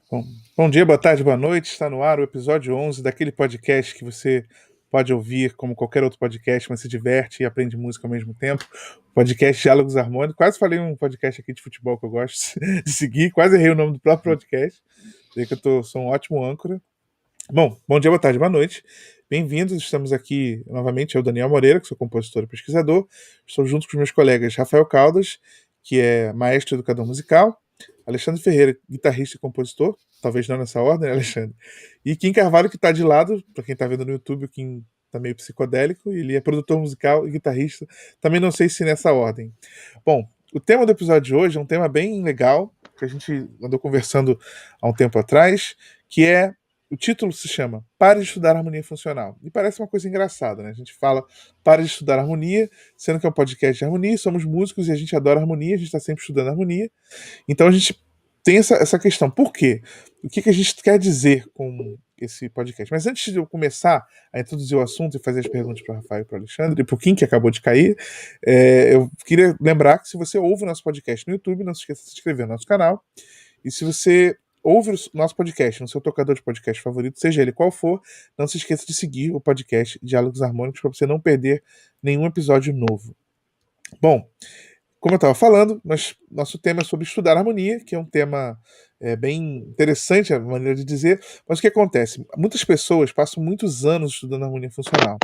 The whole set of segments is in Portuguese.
Bom, bom dia, boa tarde, boa noite. Está no ar o episódio 11 daquele podcast que você pode ouvir como qualquer outro podcast, mas se diverte e aprende música ao mesmo tempo. O podcast Diálogos Harmônicos. Quase falei um podcast aqui de futebol que eu gosto de seguir, quase errei o nome do próprio podcast. Sei que sou um ótimo âncora. Bom dia, boa tarde, boa noite. Bem-vindos, estamos aqui novamente, eu, Daniel Moreira, que sou compositor e pesquisador. Estou junto com os meus colegas Rafael Caldas, que é maestro e educador musical, Alexandre Ferreira, guitarrista e compositor, talvez não nessa ordem, né, Alexandre? E Kim Carvalho, que está de lado, para quem está vendo no YouTube, o Kim está meio psicodélico, ele é produtor musical e guitarrista, também não sei se nessa ordem. Bom, o tema do episódio de hoje é um tema bem legal, que a gente andou conversando há um tempo atrás, que é o título se chama Pare de Estudar Harmonia Funcional. E parece uma coisa engraçada, né? A gente fala Pare de Estudar Harmonia, sendo que é um podcast de harmonia, somos músicos e a gente adora harmonia, a gente está sempre estudando harmonia. Então a gente tem essa questão. Por quê? O que a gente quer dizer com esse podcast? Mas antes de eu começar a introduzir o assunto e fazer as perguntas para o Rafael e para o Alexandre, e para o Kim, que acabou de cair, eu queria lembrar que se você ouve o nosso podcast no YouTube, não se esqueça de se inscrever no nosso canal. E se você ouve o nosso podcast no seu tocador de podcast favorito, seja ele qual for, não se esqueça de seguir o podcast Diálogos Harmônicos para você não perder nenhum episódio novo. Bom, como eu estava falando, nosso tema é sobre estudar harmonia, que é um tema bem interessante, a maneira de dizer, mas o que acontece? Muitas pessoas passam muitos anos estudando harmonia funcional.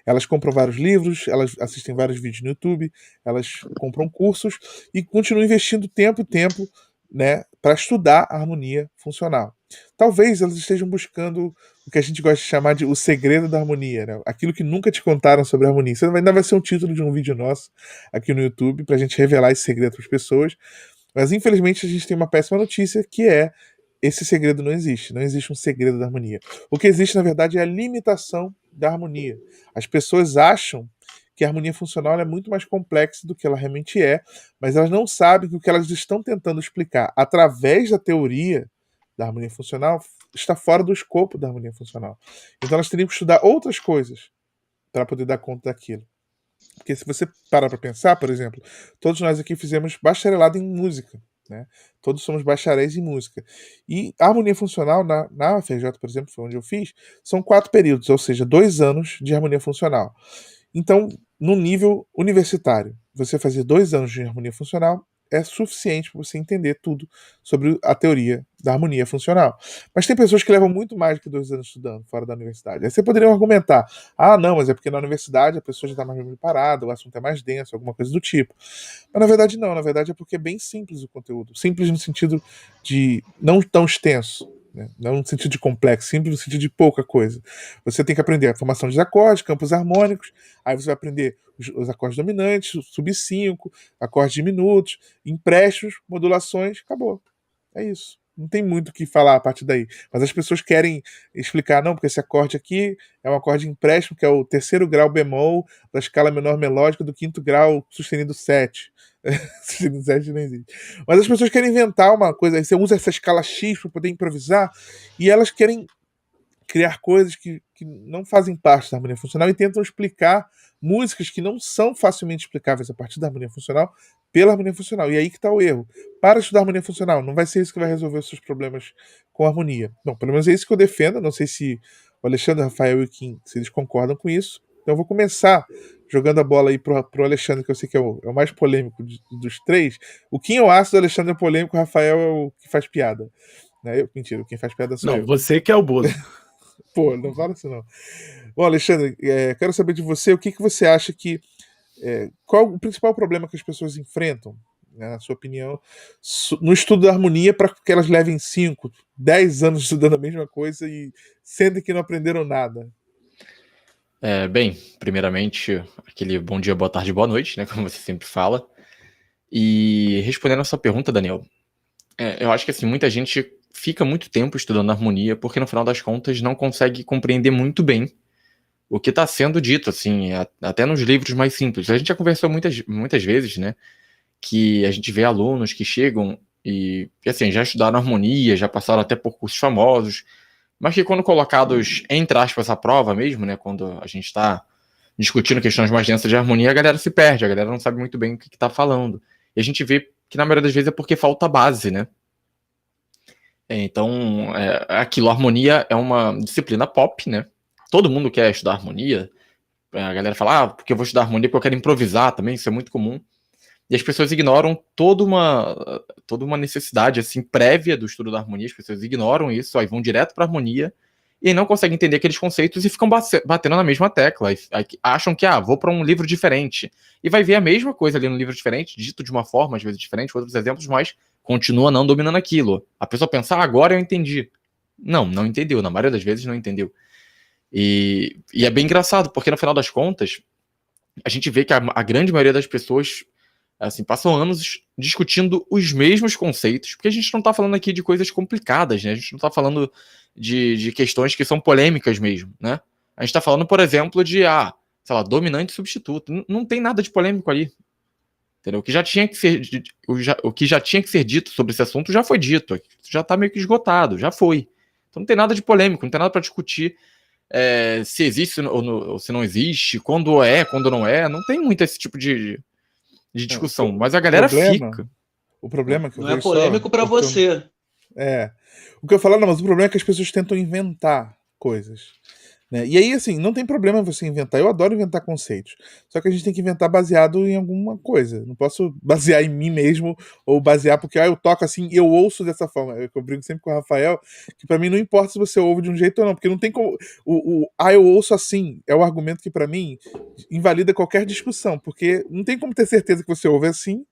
Elas compram vários livros, elas assistem vários vídeos no YouTube, elas compram cursos e continuam investindo tempo e tempo, né, para estudar a harmonia funcional. Talvez elas estejam buscando o que a gente gosta de chamar de o segredo da harmonia, né? Aquilo que nunca te contaram sobre a harmonia. Isso ainda vai ser um título de um vídeo nosso aqui no YouTube para a gente revelar esse segredo para as pessoas. Mas infelizmente a gente tem uma péssima notícia, que é esse segredo não existe. Não existe um segredo da harmonia. O que existe, na verdade, é a limitação da harmonia. As pessoas acham que a harmonia funcional é muito mais complexa do que ela realmente é, mas elas não sabem que o que elas estão tentando explicar através da teoria da harmonia funcional está fora do escopo da harmonia funcional. Então elas teriam que estudar outras coisas para poder dar conta daquilo. Porque se você parar para pensar, por exemplo, todos nós aqui fizemos bacharelado em música, né? Todos somos bacharéis em música. E a harmonia funcional, na UFRJ, por exemplo, foi onde eu fiz, são 4 períodos, ou seja, 2 anos de harmonia funcional. Então, no nível universitário, você fazer 2 anos de harmonia funcional é suficiente para você entender tudo sobre a teoria da harmonia funcional. Mas tem pessoas que levam muito mais do que 2 anos estudando fora da universidade. Aí você poderia argumentar: ah, não, mas é porque na universidade a pessoa já está mais preparada, o assunto é mais denso, alguma coisa do tipo. Mas na verdade não, na verdade é porque é bem simples o conteúdo. Simples no sentido de não tão extenso, né? Não no sentido de complexo, simples no sentido de pouca coisa. Você tem que aprender a formação de acordes, campos harmônicos, aí você vai aprender os acordes dominantes, sub-5, acordes diminutos, empréstimos, modulações, acabou. É isso. Não tem muito o que falar a partir daí. Mas as pessoas querem explicar, não, porque esse acorde aqui é um acorde empréstimo, que é o terceiro grau bemol da escala menor melódica do quinto grau sustenido 7. Sustenido 7 não existe. Mas as pessoas querem inventar uma coisa, você usa essa escala X para poder improvisar, e elas querem criar coisas que não fazem parte da harmonia funcional e tentam explicar músicas que não são facilmente explicáveis a partir da harmonia funcional pela harmonia funcional. E aí que está o erro. Para estudar harmonia funcional, não vai ser isso que vai resolver os seus problemas com a harmonia. Bom, pelo menos é isso que eu defendo. Não sei se o Alexandre, o Rafael e o Kim, se eles concordam com isso. Então eu vou começar jogando a bola aí pro Alexandre, que eu sei que é o mais polêmico dos três. O Kim é o ácido, o Alexandre é polêmico, o Rafael é o que faz piada. Né? Mentira, quem faz piada sou Não, eu. você que é o Bozo. Pô, não fala isso não. Bom, Alexandre, quero saber de você o que você acha que. Qual o principal problema que as pessoas enfrentam, né, na sua opinião, no estudo da harmonia para que elas levem 5, 10 anos estudando a mesma coisa e sendo que não aprenderam nada? Bem, primeiramente, aquele bom dia, boa tarde, boa noite, né? Como você sempre fala. E respondendo a sua pergunta, Daniel, eu acho que assim, muita gente fica muito tempo estudando harmonia porque no final das contas não consegue compreender muito bem o que está sendo dito, assim, até nos livros mais simples. A gente já conversou muitas vezes, né? Que a gente vê alunos que chegam e assim, já estudaram harmonia, já passaram até por cursos famosos, mas que quando colocados, entre aspas, à prova mesmo, né, quando a gente está discutindo questões mais densas de harmonia, a galera se perde, a galera não sabe muito bem o que está falando. E a gente vê que na maioria das vezes é porque falta base, né? Então, aquilo, a harmonia é uma disciplina pop, né? Todo mundo quer estudar harmonia. A galera fala, porque eu vou estudar harmonia porque eu quero improvisar também, isso é muito comum. E as pessoas ignoram toda uma necessidade assim prévia do estudo da harmonia, as pessoas ignoram isso, aí vão direto para a harmonia e não conseguem entender aqueles conceitos e ficam batendo na mesma tecla. Aí acham que, vou para um livro diferente. E vai ver a mesma coisa ali no livro diferente, dito de uma forma, às vezes diferente, outros exemplos, mas continua não dominando aquilo. A pessoa pensa, agora eu entendi. Não entendeu. Na maioria das vezes não entendeu. E é bem engraçado, porque no final das contas, a gente vê que a grande maioria das pessoas assim, passam anos discutindo os mesmos conceitos, porque a gente não está falando aqui de coisas complicadas, né? A gente não está falando de questões que são polêmicas mesmo, né? A gente está falando, por exemplo, de, sei lá, dominante e substituto. Não tem nada de polêmico ali. Entendeu? O que já tinha que ser dito sobre esse assunto já foi dito. Já está meio que esgotado, já foi. Então não tem nada de polêmico, não tem nada para discutir se existe ou se não existe, quando não é. Não tem muito esse tipo de Não, discussão, mas a galera fica. o problema que eu Não é vejo só, polêmico pra você. o que eu falo, não, mas o problema é que as pessoas tentam inventar coisas, né? E aí, assim, não tem problema você inventar. Eu adoro inventar conceitos. Só que a gente tem que inventar baseado em alguma coisa. Não posso basear em mim mesmo ou basear porque eu toco assim e eu ouço dessa forma. Eu brinco sempre com o Rafael que pra mim não importa se você ouve de um jeito ou não, porque não tem como. Eu ouço assim é o argumento que pra mim invalida qualquer discussão, porque não tem como ter certeza que você ouve assim.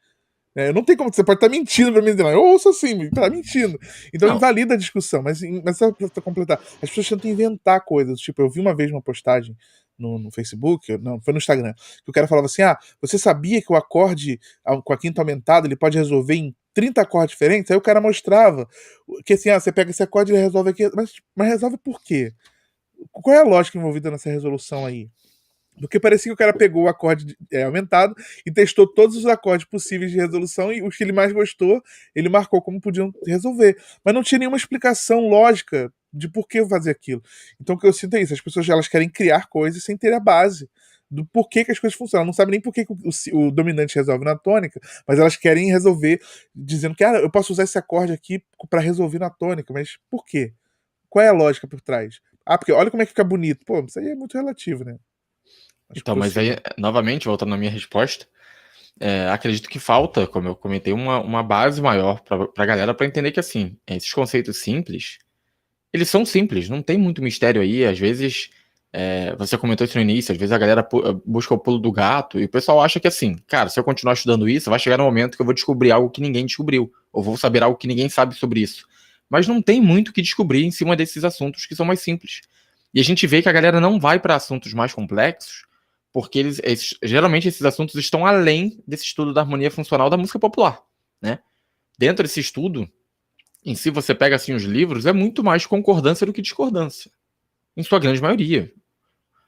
Não tem como, você pode estar mentindo pra mim, não. Eu ouço assim, tá mentindo. Então Não, invalida a discussão, mas só pra completar, as pessoas tentam inventar coisas. Tipo, eu vi uma vez uma postagem no Facebook, não, foi no Instagram, que o cara falava assim: você sabia que o acorde com a quinta aumentada ele pode resolver em 30 acordes diferentes? Aí o cara mostrava que assim, você pega esse acorde e ele resolve aqui, mas resolve por quê? Qual é a lógica envolvida nessa resolução aí? Porque parecia que o cara pegou o acorde aumentado e testou todos os acordes possíveis de resolução e os que ele mais gostou, ele marcou como podiam resolver. Mas não tinha nenhuma explicação lógica de por que fazer aquilo. Então o que eu sinto é isso, as pessoas elas querem criar coisas sem ter a base do porquê que as coisas funcionam. Elas não sabem nem por que o dominante resolve na tônica, mas elas querem resolver dizendo que eu posso usar esse acorde aqui para resolver na tônica, mas por quê? Qual é a lógica por trás? Porque olha como é que fica bonito. Pô, isso aí é muito relativo, né? Acho que então, mas prossigo. aí, novamente, voltando na minha resposta, acredito que falta, como eu comentei, uma base maior para a galera para entender que, assim, esses conceitos simples, eles são simples, não tem muito mistério aí. Às vezes, você comentou isso no início, às vezes a galera busca o pulo do gato e o pessoal acha que, assim, cara, se eu continuar estudando isso, vai chegar no momento que eu vou descobrir algo que ninguém descobriu, ou vou saber algo que ninguém sabe sobre isso. Mas não tem muito o que descobrir em cima desses assuntos que são mais simples. E a gente vê que a galera não vai para assuntos mais complexos, porque geralmente esses assuntos estão além desse estudo da harmonia funcional da música popular, né? Dentro desse estudo, em si, você pega assim os livros, é muito mais concordância do que discordância, em sua grande maioria.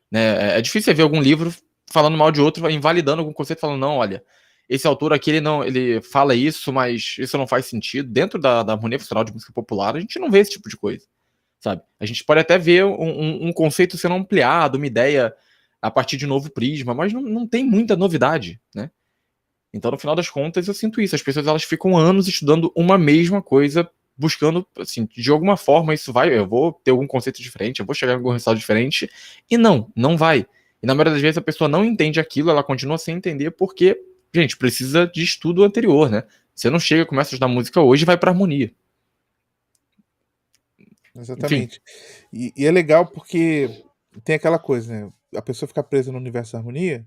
Né? É difícil ver algum livro falando mal de outro, invalidando algum conceito, falando, não, olha, esse autor aqui, ele fala isso, mas isso não faz sentido. Dentro da harmonia funcional de música popular, a gente não vê esse tipo de coisa, sabe? A gente pode até ver um conceito sendo ampliado, uma ideia a partir de um novo prisma, mas não tem muita novidade, né? Então, no final das contas, eu sinto isso. As pessoas elas ficam anos estudando uma mesma coisa, buscando, assim, de alguma forma eu vou ter algum conceito diferente, eu vou chegar em algum resultado diferente, e não vai. E na maioria das vezes a pessoa não entende aquilo, ela continua sem entender, porque, gente, precisa de estudo anterior, né? Você não chega, começa a estudar música hoje e vai pra harmonia. Enfim, Exatamente. E é legal porque tem aquela coisa, né? A pessoa fica presa no universo da harmonia,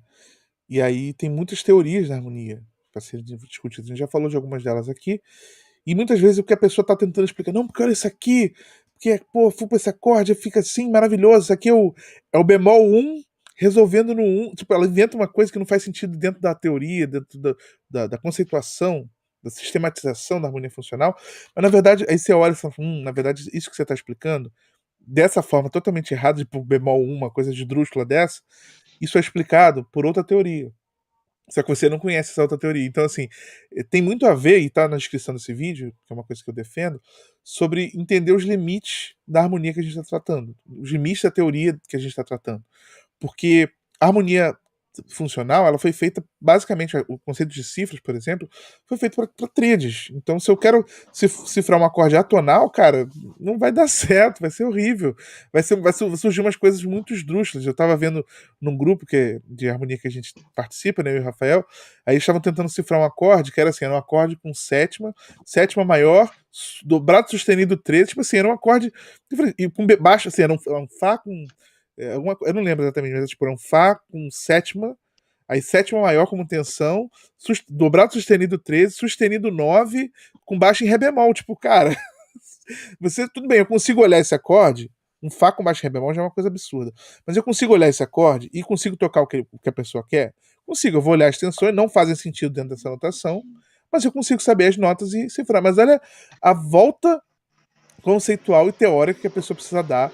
e aí tem muitas teorias da harmonia para serem discutidas. A gente já falou de algumas delas aqui, e muitas vezes o que a pessoa tá tentando explicar, não, porque olha isso aqui, porque, pô, fui pra esse acorde, fica assim, maravilhoso, isso aqui é o bemol um resolvendo no um. Tipo, ela inventa uma coisa que não faz sentido dentro da teoria, dentro da conceituação, da sistematização da harmonia funcional, mas na verdade, aí você olha e fala, na verdade, isso que você tá explicando, dessa forma totalmente errada, de bemol um, uma coisa de esdrúxula dessa, isso é explicado por outra teoria. Só que você não conhece essa outra teoria. Então, assim, tem muito a ver, e tá na descrição desse vídeo, que é uma coisa que eu defendo, sobre entender os limites da harmonia que a gente está tratando. Os limites da teoria que a gente está tratando. Porque a harmonia funcional, ela foi feita, basicamente, o conceito de cifras, por exemplo, foi feito para tríades. Então, se eu quero cifrar um acorde atonal, cara, não vai dar certo, vai ser horrível. Vai surgir umas coisas muito esdrúxulas. Eu estava vendo num grupo de harmonia que a gente participa, né, eu e o Rafael, aí eles estavam tentando cifrar um acorde, que era assim, era um acorde com sétima maior, dobrado sustenido 13, tipo assim, era um acorde, e com baixo, assim, era um Fá com eu não lembro exatamente, mas tipo, era um Fá com sétima, aí sétima maior como tensão, dobrado sustenido 13, sustenido 9, com baixo em Ré bemol. Tipo, cara, tudo bem, eu consigo olhar esse acorde, um Fá com baixo em Ré bemol já é uma coisa absurda, mas eu consigo olhar esse acorde e consigo tocar o que a pessoa quer? Consigo, eu vou olhar as tensões, não fazem sentido dentro dessa notação, mas eu consigo saber as notas e cifrar. Mas olha a volta conceitual e teórica que a pessoa precisa dar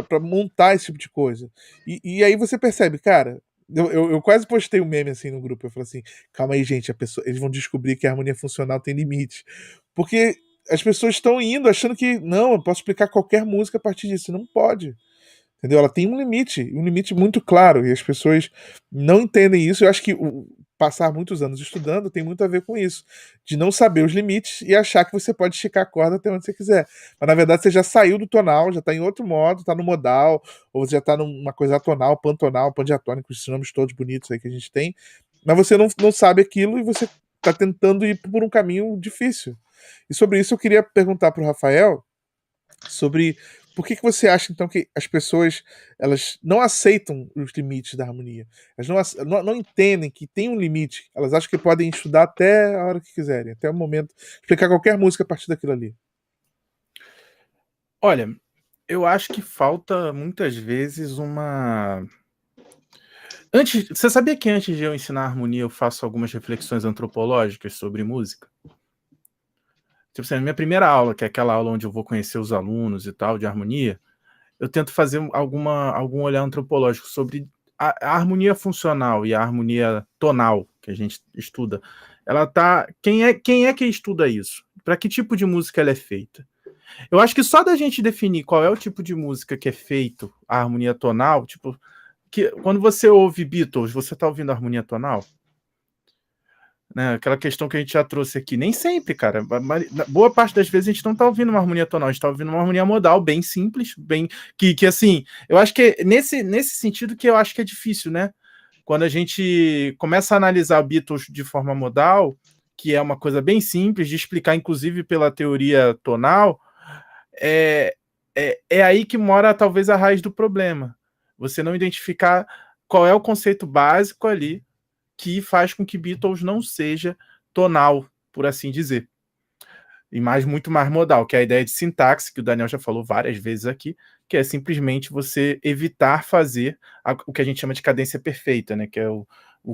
para montar esse tipo de coisa. E aí você percebe, cara. Eu quase postei um meme assim no grupo. Eu falei assim: calma aí, gente, eles vão descobrir que a harmonia funcional tem limite. Porque as pessoas estão indo achando que, não, eu posso explicar qualquer música a partir disso. Não pode. Entendeu? Ela tem um limite muito claro, e as pessoas não entendem isso. Eu acho que passar muitos anos estudando tem muito a ver com isso, de não saber os limites e achar que você pode esticar a corda até onde você quiser. Mas na verdade você já saiu do tonal, já está em outro modo, está no modal, ou você já está numa coisa atonal, pantonal, pandiatônico, esses nomes todos bonitos aí que a gente tem, mas você não sabe aquilo e você está tentando ir por um caminho difícil. E sobre isso eu queria perguntar para o Rafael sobre por que você acha então que as pessoas elas não aceitam os limites da harmonia? Elas não entendem que tem um limite. Elas acham que podem estudar até a hora que quiserem, até o momento, explicar qualquer música a partir daquilo ali. Olha, eu acho que falta muitas vezes uma. Você sabia que antes de eu ensinar harmonia eu faço algumas reflexões antropológicas sobre música? Tipo assim, a minha primeira aula, que é aquela aula onde eu vou conhecer os alunos e tal, de harmonia, eu tento fazer algum olhar antropológico sobre a harmonia funcional e a harmonia tonal que a gente estuda. Ela tá. Quem é que estuda isso? Para que tipo de música ela é feita? Eu acho que só da gente definir qual é o tipo de música que é feito a harmonia tonal, tipo, que quando você ouve Beatles, você está ouvindo a harmonia tonal? Né, aquela questão que a gente já trouxe aqui, nem sempre, cara. Boa parte das vezes a gente não tá ouvindo uma harmonia tonal, a gente tá ouvindo uma harmonia modal, bem simples, bem. Que assim, eu acho que é nesse sentido que eu acho que é difícil, né? Quando a gente começa a analisar Beatles de forma modal, que é uma coisa bem simples de explicar, inclusive pela teoria tonal, é aí que mora talvez a raiz do problema. Você não identificar qual é o conceito básico ali que faz com que Beatles não seja tonal, por assim dizer. E muito mais modal, que é a ideia de sintaxe, que o Daniel já falou várias vezes aqui, que é simplesmente você evitar fazer o que a gente chama de cadência perfeita, né? Que é o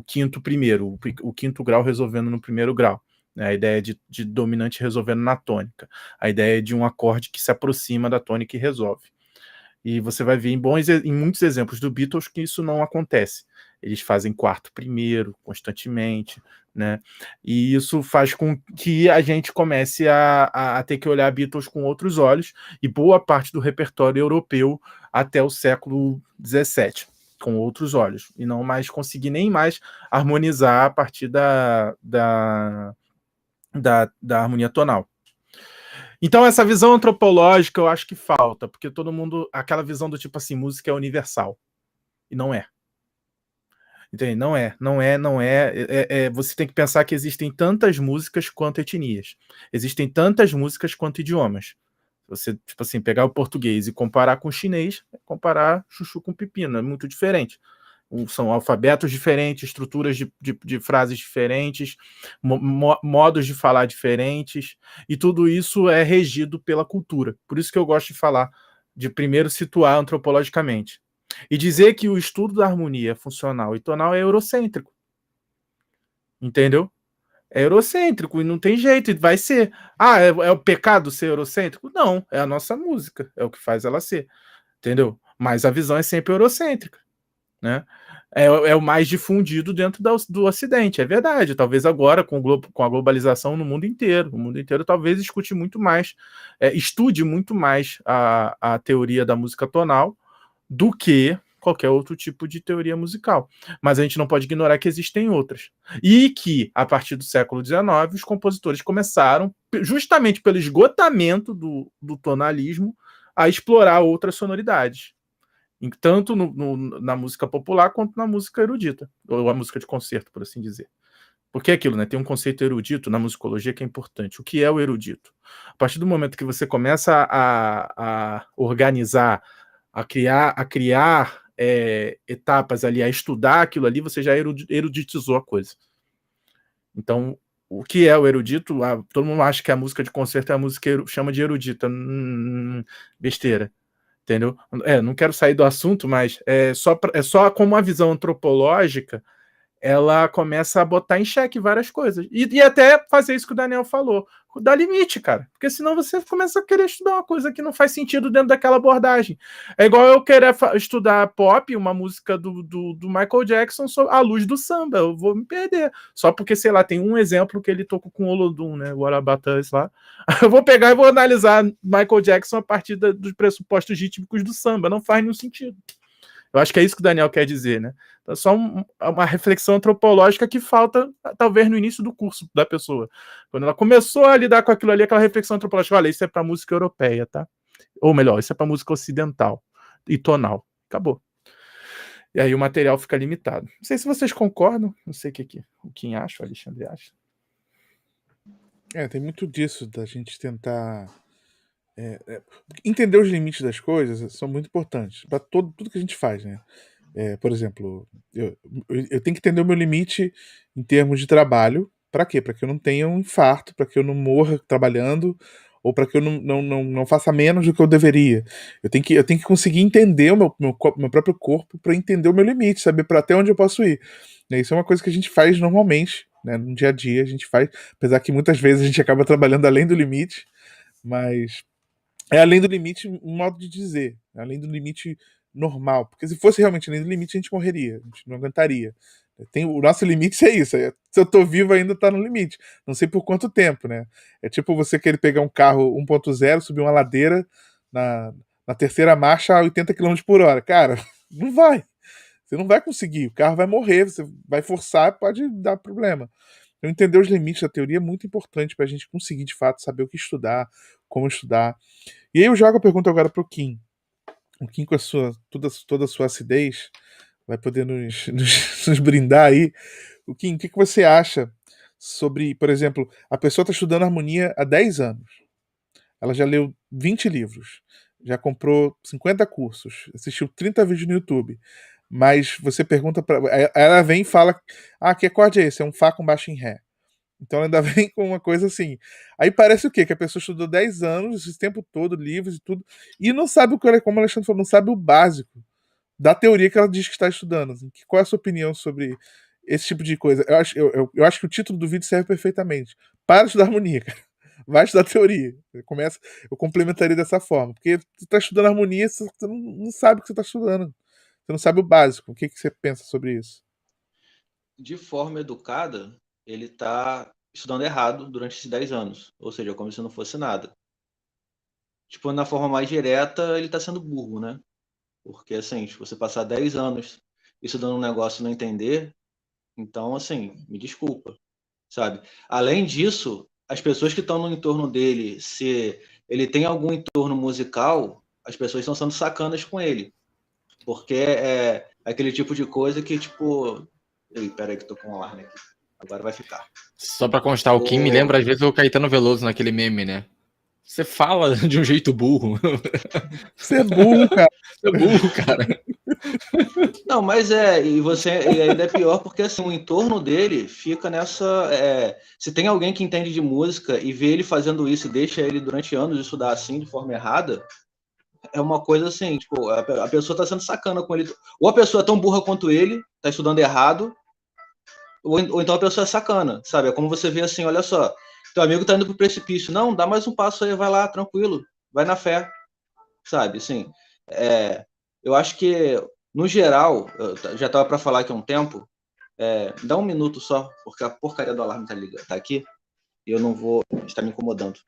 quinto primeiro, o quinto grau resolvendo no primeiro grau. Né? A ideia de dominante resolvendo na tônica. A ideia de um acorde que se aproxima da tônica e resolve. E você vai ver em muitos exemplos do Beatles que isso não acontece. Eles fazem quarto primeiro constantemente, né? E isso faz com que a gente comece a ter que olhar Beatles com outros olhos, e boa parte do repertório europeu até o século XVII, com outros olhos, e não mais conseguir nem mais harmonizar a partir da harmonia tonal. Então, essa visão antropológica eu acho que falta, porque todo mundo, aquela visão do tipo assim, música é universal. E não é. Entende? Não é. Você tem que pensar que existem tantas músicas quanto etnias. Existem tantas músicas quanto idiomas. Você, tipo assim, pegar o português e comparar com o chinês, é comparar chuchu com pepino, é muito diferente. São alfabetos diferentes, estruturas de frases diferentes, modos de falar diferentes, e tudo isso é regido pela cultura. Por isso que eu gosto de falar, de primeiro situar antropologicamente. E dizer que o estudo da harmonia funcional e tonal é eurocêntrico. Entendeu? É eurocêntrico e não tem jeito, e vai ser. Ah, é o pecado ser eurocêntrico? Não, é a nossa música, é o que faz ela ser. Entendeu? Mas a visão é sempre eurocêntrica. Né? É o mais difundido dentro do Ocidente, é verdade. Talvez agora, com a globalização no mundo inteiro, o mundo inteiro talvez escute muito mais, estude muito mais a teoria da música tonal do que qualquer outro tipo de teoria musical. Mas a gente não pode ignorar que existem outras. E que, a partir do século XIX, os compositores começaram, justamente pelo esgotamento do tonalismo, a explorar outras sonoridades. Tanto na música popular quanto na música erudita, ou a música de concerto, por assim dizer. Porque é aquilo, né? Tem um conceito erudito na musicologia que é importante. O que é o erudito? A partir do momento que você começa a organizar, a criar etapas ali, a estudar aquilo ali, você já eruditizou a coisa. Então, o que é o erudito? Todo mundo acha que a música de concerto é a música chama de erudita. Besteira. Entendeu? Não quero sair do assunto, mas é só como uma visão antropológica, ela começa a botar em xeque várias coisas. E até fazer isso que o Daniel falou. Dá limite, cara. Porque senão você começa a querer estudar uma coisa que não faz sentido dentro daquela abordagem. É igual eu querer estudar pop, uma música do Michael Jackson, à luz do samba. Eu vou me perder. Só porque, sei lá, tem um exemplo que ele tocou com o Olodum, né? O Arabatãs lá. Eu vou pegar e vou analisar Michael Jackson a partir dos pressupostos rítmicos do samba. Não faz nenhum sentido. Eu acho que é isso que o Daniel quer dizer, né? É só uma reflexão antropológica que falta, talvez, no início do curso da pessoa. Quando ela começou a lidar com aquilo ali, aquela reflexão antropológica, olha, isso é para música europeia, tá? Ou melhor, isso é para música ocidental e tonal. Acabou. E aí o material fica limitado. Não sei se vocês concordam, não sei o Kim acha, o Alexandre acha. Tem muito disso, da gente tentar... entender os limites das coisas são muito importantes para tudo que a gente faz, né? Por exemplo, eu tenho que entender o meu limite em termos de trabalho. Para quê? Para que eu não tenha um infarto, para que eu não morra trabalhando, ou para que eu não faça menos do que eu deveria. Eu tenho que conseguir entender o meu próprio corpo para entender o meu limite, saber para até onde eu posso ir. Isso é uma coisa que a gente faz normalmente, né? No dia a dia a gente faz, apesar que muitas vezes a gente acaba trabalhando além do limite, mas é além do limite um modo de dizer, além do limite normal, porque se fosse realmente além do limite a gente morreria, a gente não aguentaria. O nosso limite é isso, se eu tô vivo ainda tá no limite, não sei por quanto tempo, né? É tipo você querer pegar um carro 1.0, subir uma ladeira na terceira marcha a 80 km por hora, cara, não vai, você não vai conseguir, o carro vai morrer, você vai forçar, pode dar problema. Então entender os limites da teoria é muito importante pra gente conseguir de fato saber o que estudar, como estudar. E aí eu jogo a pergunta agora pro Kim. O Kim, com toda a sua acidez, vai poder nos brindar aí. O Kim, o que você acha sobre, por exemplo, a pessoa está estudando harmonia há 10 anos. Ela já leu 20 livros, já comprou 50 cursos, assistiu 30 vídeos no YouTube. Mas você pergunta para ela vem e fala: que acorde é esse? É um Fá com baixo em Ré. Então ela ainda vem com uma coisa assim. Aí parece o quê? Que a pessoa estudou 10 anos, esse tempo todo, livros e tudo, e não sabe o que, como o Alexandre falou, não sabe o básico da teoria que ela diz que está estudando. Qual é a sua opinião sobre esse tipo de coisa? Eu acho que o título do vídeo serve perfeitamente. Para de estudar harmonia, cara. Vai estudar teoria. Eu complementaria dessa forma. Porque você está estudando harmonia, você não sabe o que você está estudando. Você não sabe o básico. O que você pensa sobre isso? De forma educada, ele está estudando errado durante esses 10 anos. Ou seja, como se não fosse nada. Tipo, na forma mais direta, ele está sendo burro, né? Porque, assim, se você passar 10 anos estudando um negócio e não entender, então, assim, me desculpa, sabe? Além disso, as pessoas que estão no entorno dele, se ele tem algum entorno musical, as pessoas estão sendo sacanas com ele. Porque é aquele tipo de coisa que, tipo... Peraí que tô com um alarme aqui. Agora vai ficar. Só pra constar, o Kim me lembra às vezes o Caetano Veloso naquele meme, né? Você fala de um jeito burro. Você é burro, cara. Você é burro, cara. Não, mas e ainda é pior porque assim, o entorno dele fica nessa. Se tem alguém que entende de música e vê ele fazendo isso e deixa ele durante anos estudar assim, de forma errada, é uma coisa assim, tipo, a pessoa tá sendo sacana com ele. Ou a pessoa é tão burra quanto ele, tá estudando errado, ou então a pessoa é sacana, sabe? É como você vê assim, olha só, teu amigo tá indo pro precipício. Não, dá mais um passo aí, vai lá, tranquilo, vai na fé, sabe? Assim, eu acho que, no geral, eu já tava para falar aqui há um tempo, dá um minuto só, porque a porcaria do alarme tá aqui, e eu não vou estar me incomodando.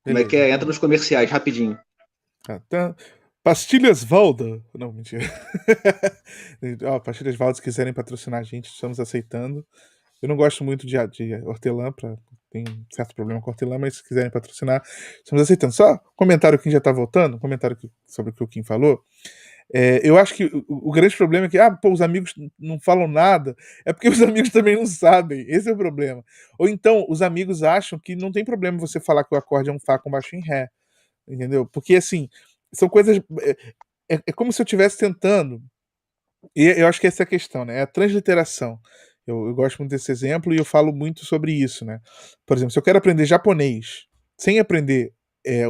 Como é que é? Entra nos comerciais, rapidinho. Então, Pastilhas Valda. Não, mentira. Pastilhas Valda, se quiserem patrocinar a gente, estamos aceitando. Eu não gosto muito de hortelã, tem um certo problema com hortelã, mas se quiserem patrocinar, estamos aceitando. Só um comentário que já tá voltando, um comentário sobre o que o Kim falou. Eu acho que o grande problema é que os amigos não falam nada, é porque os amigos também não sabem. Esse é o problema. Ou então, os amigos acham que não tem problema você falar que o acorde é um Fá com baixo em Ré. Entendeu? Porque, assim, são coisas. É como se eu estivesse tentando. E eu acho que essa é a questão, né? É a transliteração. Eu gosto muito desse exemplo e eu falo muito sobre isso, né? Por exemplo, se eu quero aprender japonês sem aprender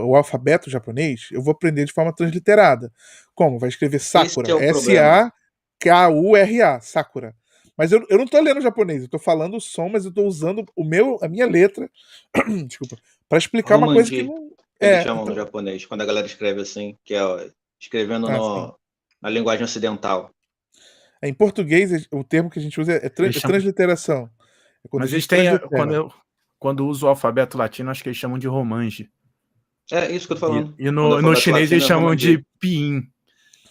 o alfabeto japonês, eu vou aprender de forma transliterada. Como? Vai escrever Sakura. Esse é o problema. Sakura. Sakura. Mas eu não tô lendo japonês, eu tô falando o som, mas eu tô usando a minha letra, desculpa, para explicar uma coisa que Romanji, não. eles chamam no Então. japonês, quando a galera escreve assim, que é ó, escrevendo Sim. na linguagem ocidental. Em português, o termo que a gente usa é transliteração. É quando Mas a eles gente têm. translitera. Quando usa o alfabeto latino, acho que eles chamam de romanji. É isso que eu tô falando. E Quando o no alfabeto chinês latino eles é chamam romanji. de pinyin.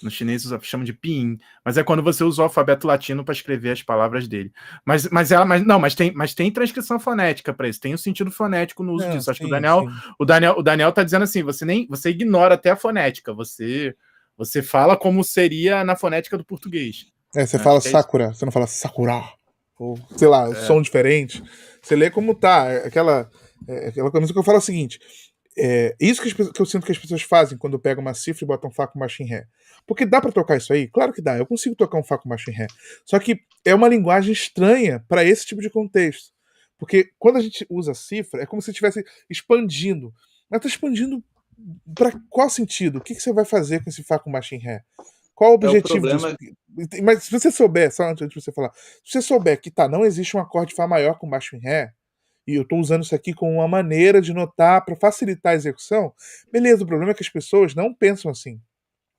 No chinês chamam de pinyin. Mas é quando você usa o alfabeto latino para escrever as palavras dele. Mas tem transcrição fonética para isso. Tem um sentido fonético no uso Não, disso. Acho que sim. o Daniel tá dizendo assim, você ignora até a fonética. Você fala como seria na fonética do português. Você Acho fala que é isso. Sakura, você não fala Sakura. Ou, sei lá, som diferente. Você lê como tá. Aquela coisa que eu falo é o seguinte. Isso que eu sinto que as pessoas fazem quando pegam uma cifra e botam Fá com baixo em Ré. Porque dá pra tocar isso aí? Claro que dá. Eu consigo tocar um Fá com baixo em Ré. Só que é uma linguagem estranha para esse tipo de contexto. Porque quando a gente usa cifra, é como se estivesse expandindo. Mas tá expandindo para qual sentido? O que você vai fazer com esse Fá com baixo em Ré? Qual o É o objetivo disso? problema. Mas se você souber, só antes de você falar, se você souber que não existe um acorde Fá maior com baixo em Ré, e eu estou usando isso aqui como uma maneira de notar para facilitar a execução, beleza, o problema é que as pessoas não pensam assim.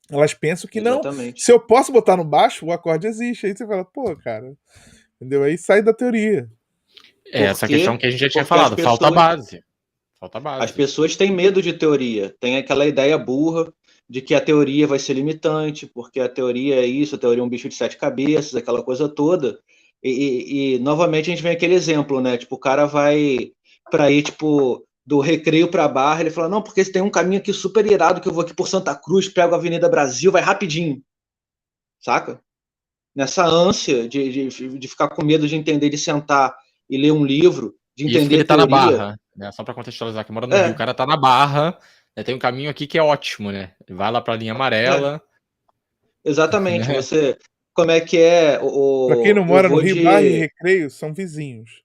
Elas pensam que não, Exatamente. se eu posso botar no baixo, o acorde existe. Aí você fala, pô, cara, entendeu? Aí sai da teoria. Essa questão que a gente já tinha Porque as falado, falta a pessoas, base. Falta a as base. pessoas têm medo de teoria. Tem aquela ideia burra de que a teoria vai ser limitante, porque a teoria é isso, a teoria é um bicho de sete cabeças, aquela coisa toda. E novamente a gente vem aquele exemplo, né? Tipo, o cara vai para ir, tipo, do Recreio para Barra, ele fala, não, porque tem um caminho aqui super irado que eu vou aqui por Santa Cruz, pego a Avenida Brasil, vai rapidinho. Saca? Nessa ânsia de ficar com medo de entender, de sentar e ler um livro, de Isso que entender ele a tá na teoria. Barra, né? Só pra contextualizar, que mora no Rio, o cara tá na Barra, né? Tem um caminho aqui que é ótimo, né? Vai lá pra linha amarela. Exatamente. Né? Você, como é que é Pra quem não eu mora no vou Rio, Barra e de Recreio são vizinhos.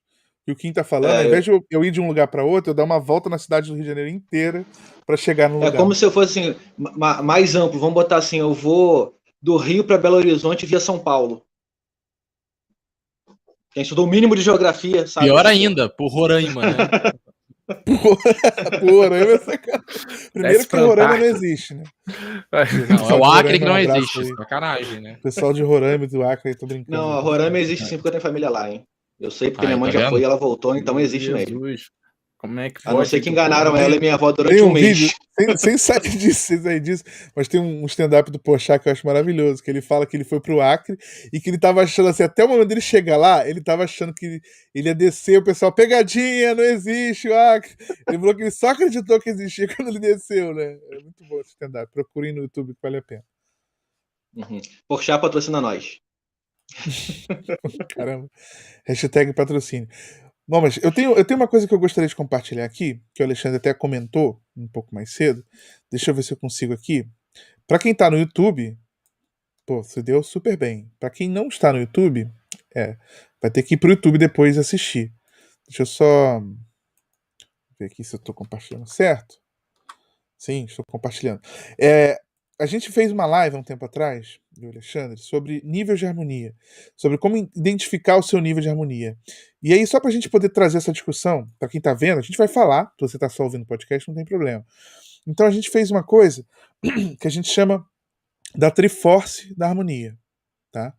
E o Kim tá falando, ao invés de eu ir de um lugar para outro, eu dar uma volta na cidade do Rio de Janeiro inteira para chegar no é lugar. como se eu fosse assim, mais amplo. Vamos botar assim, eu vou do Rio para Belo Horizonte via São Paulo. Quem estudou o mínimo de geografia sabe Pior dessa porra. ainda, por Roraima, né? Por Roraima é sacanagem. Primeiro que Roraima não existe, né? Não, é o Acre que Roraima, não um abraço existe. aí. Sacanagem, né? O pessoal de Roraima e do Acre, tô brincando. Não, a Roraima existe sim porque eu tenho família lá, hein? Eu sei porque minha Aí, mãe tá já foi vendo? e ela voltou, então existe mesmo. Jesus. Como é que A não pode? ser que Tu enganaram ela e minha avó Tem durante um um vídeo, mês. sem saber disso, sem saber disso, mas tem um stand-up do Porchat que eu acho maravilhoso, que ele fala que ele foi pro Acre e que ele tava achando assim, até o momento dele chegar lá, ele tava achando que ele ia descer, o pessoal, pegadinha, não existe o Acre. Ele falou que ele só acreditou que existia quando ele desceu, né? É muito bom esse stand-up, procurem no YouTube que vale a pena. Porchat patrocina nós. Caramba. Hashtag patrocínio. Bom, mas eu tenho uma coisa que eu gostaria de compartilhar aqui, que o Alexandre até comentou um pouco mais cedo. Deixa eu ver se eu consigo aqui. Pra quem tá no YouTube, pô, você deu super bem. Pra quem não está no YouTube, vai ter que ir pro YouTube depois assistir. Deixa eu só ver aqui se eu tô compartilhando certo. Sim, estou compartilhando. A gente fez uma live há um tempo atrás, eu e o Alexandre, sobre níveis de harmonia, sobre como identificar o seu nível de harmonia. E aí, só para a gente poder trazer essa discussão, para quem está vendo, a gente vai falar, se você está só ouvindo o podcast, não tem problema. Então a gente fez uma coisa que a gente chama da Triforce da harmonia, tá?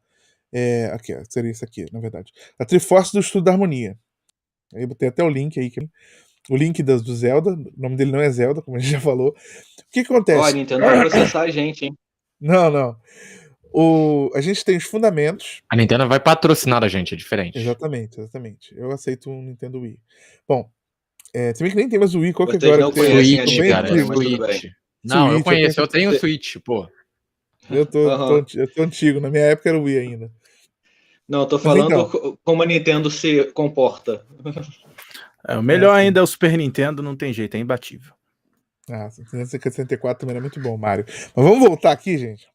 Aqui, seria isso aqui, na verdade. A Triforce do estudo da harmonia. Aí eu botei até o link aí. o link do Zelda. O nome dele não é Zelda, como a gente já falou. O que acontece? Ó, a Nintendo vai processar a gente, hein? Não. A gente tem os fundamentos. A Nintendo vai patrocinar a gente, é diferente. Exatamente. Eu aceito um Nintendo Wii. Bom, se bem que nem tem mais o Wii, qual que Vocês agora não que tem? conhecem a Switch, bem cara, é Nintendo, antigo. mas tudo bem. Switch. Não, eu Switch, conheço, eu tenho Você- Switch, pô. Eu tô Aham. antigo, na minha época era o Wii ainda. Não, eu tô Mas falando então, como a Nintendo se comporta. O melhor sim. ainda é o Super Nintendo, não tem jeito, é imbatível. 64 também era muito bom, Mario. Mas vamos voltar aqui, gente.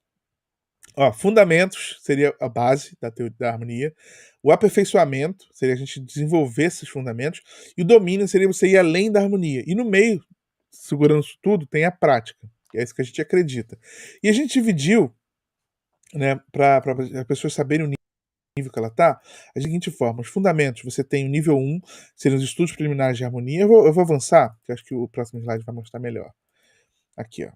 Ó, fundamentos seria a base da teoria da harmonia. O aperfeiçoamento seria a gente desenvolver esses fundamentos. E o domínio seria você ir além da harmonia. E no meio, segurando isso tudo, tem a prática. Que é isso que a gente acredita. E a gente dividiu, né, para as pessoas saberem o nível que ela tá, da seguinte forma: os fundamentos, você tem o nível 1, seriam os estudos preliminares de harmonia. Eu vou avançar, que eu acho que o próximo slide vai mostrar melhor. Aqui, ó.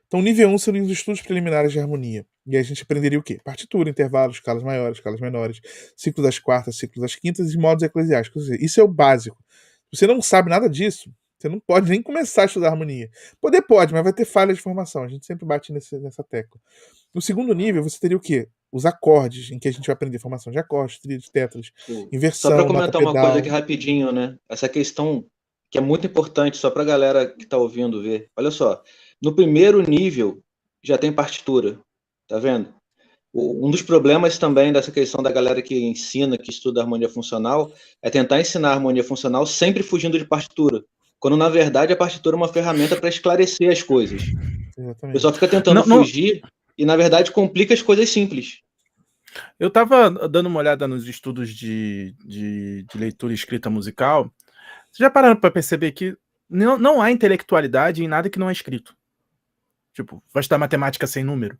Então, o nível 1 seriam os estudos preliminares de harmonia. E aí a gente aprenderia o quê? Partitura, intervalos, escalas maiores, escalas menores, ciclo das quartas, ciclo das quintas e modos eclesiásticos. Isso é o básico. Se você não sabe nada disso, você não pode nem começar a estudar harmonia. Poder pode, mas vai ter falha de formação. A gente sempre bate nessa tecla. No segundo nível, você teria o quê? Os acordes, em que a gente vai aprender formação de acordes, tríades, tétras, Só inversão, para nota comentar uma coisa pedal. aqui rapidinho, né? Essa questão que é muito importante só para a galera que está ouvindo ver. Olha só, no primeiro nível já tem partitura, tá vendo? Um dos problemas também dessa questão da galera que ensina, que estuda harmonia funcional, é tentar ensinar harmonia funcional sempre fugindo de partitura, quando na verdade a partitura é uma ferramenta para esclarecer as coisas. O Exatamente. pessoal fica tentando Não- fugir e na verdade complica as coisas simples. Eu tava dando uma olhada nos estudos de leitura e escrita musical. Vocês já pararam para perceber que não há intelectualidade em nada que não é escrito? Tipo, vai estudar matemática sem número?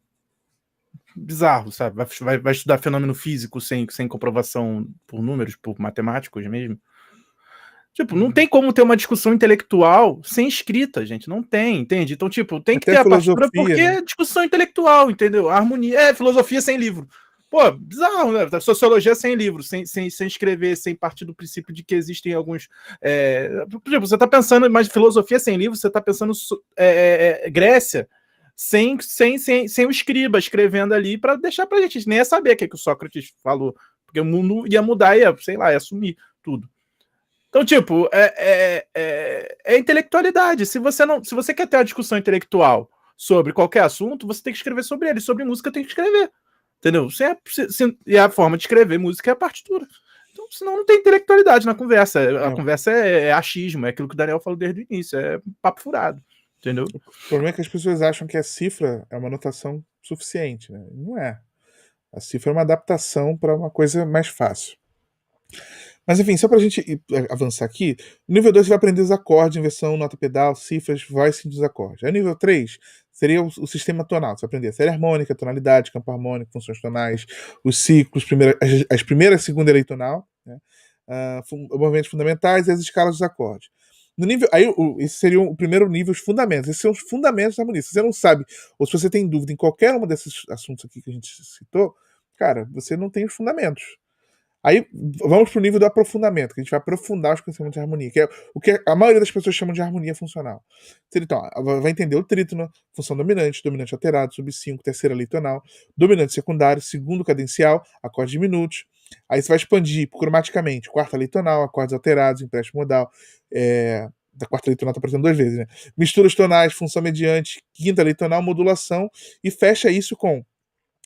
Bizarro, sabe? Vai estudar fenômeno físico sem comprovação por números, por matemáticos mesmo? Tipo, não tem como ter uma discussão intelectual sem escrita, gente. Não tem, entende? Então, tipo, tem que Até ter a partitura filosofia, porque né? é discussão intelectual, entendeu? A harmonia é filosofia sem livro. Pô, bizarro, né? Sociologia sem livro, sem escrever, sem partir do princípio de que existem alguns. Tipo, você tá pensando, mas filosofia sem livro, você tá pensando Grécia sem o escriba escrevendo ali para deixar pra gente. Nem ia saber o que o Sócrates falou, porque o mundo ia mudar, ia sumir tudo. Então, tipo, é intelectualidade. Se você quer ter uma discussão intelectual sobre qualquer assunto, você tem que escrever sobre ele. Sobre música, tem que escrever. Entendeu? E a forma de escrever música é a partitura. Então, senão não tem intelectualidade na conversa. A conversa é achismo, é aquilo que o Daniel falou desde o início, é papo furado. Entendeu? O problema é que as pessoas acham que a cifra é uma notação suficiente, né? Não é. A cifra é uma adaptação para uma coisa mais fácil. Mas enfim, só para a gente avançar aqui, no nível 2 você vai aprender os acordes, inversão, nota pedal, cifras, voice dos acordes. Aí no nível 3 seria o sistema tonal. Você vai aprender a série harmônica, tonalidade, campo harmônico, funções tonais, os ciclos, as primeiras e segunda lei tonal, né? Movimentos fundamentais e as escalas dos acordes. No nível, aí esse seria o primeiro nível, os fundamentos. Esses são os fundamentos da harmonia. Se você não sabe, ou se você tem dúvida em qualquer um desses assuntos aqui que a gente citou, cara, você não tem os fundamentos. Aí vamos para o nível do aprofundamento, que a gente vai aprofundar os conhecimentos de harmonia, que é o que a maioria das pessoas chamam de harmonia funcional. Então, vai entender o trítono, função dominante alterado, sub-5, terceira lei tonal, dominante secundário, segundo cadencial, acordes diminutos. Aí você vai expandir cromaticamente, quarta lei tonal, acordes alterados, empréstimo modal, da quarta lei tonal está aparecendo 2 vezes, né? Misturas tonais, função mediante, quinta lei tonal, modulação, e fecha isso com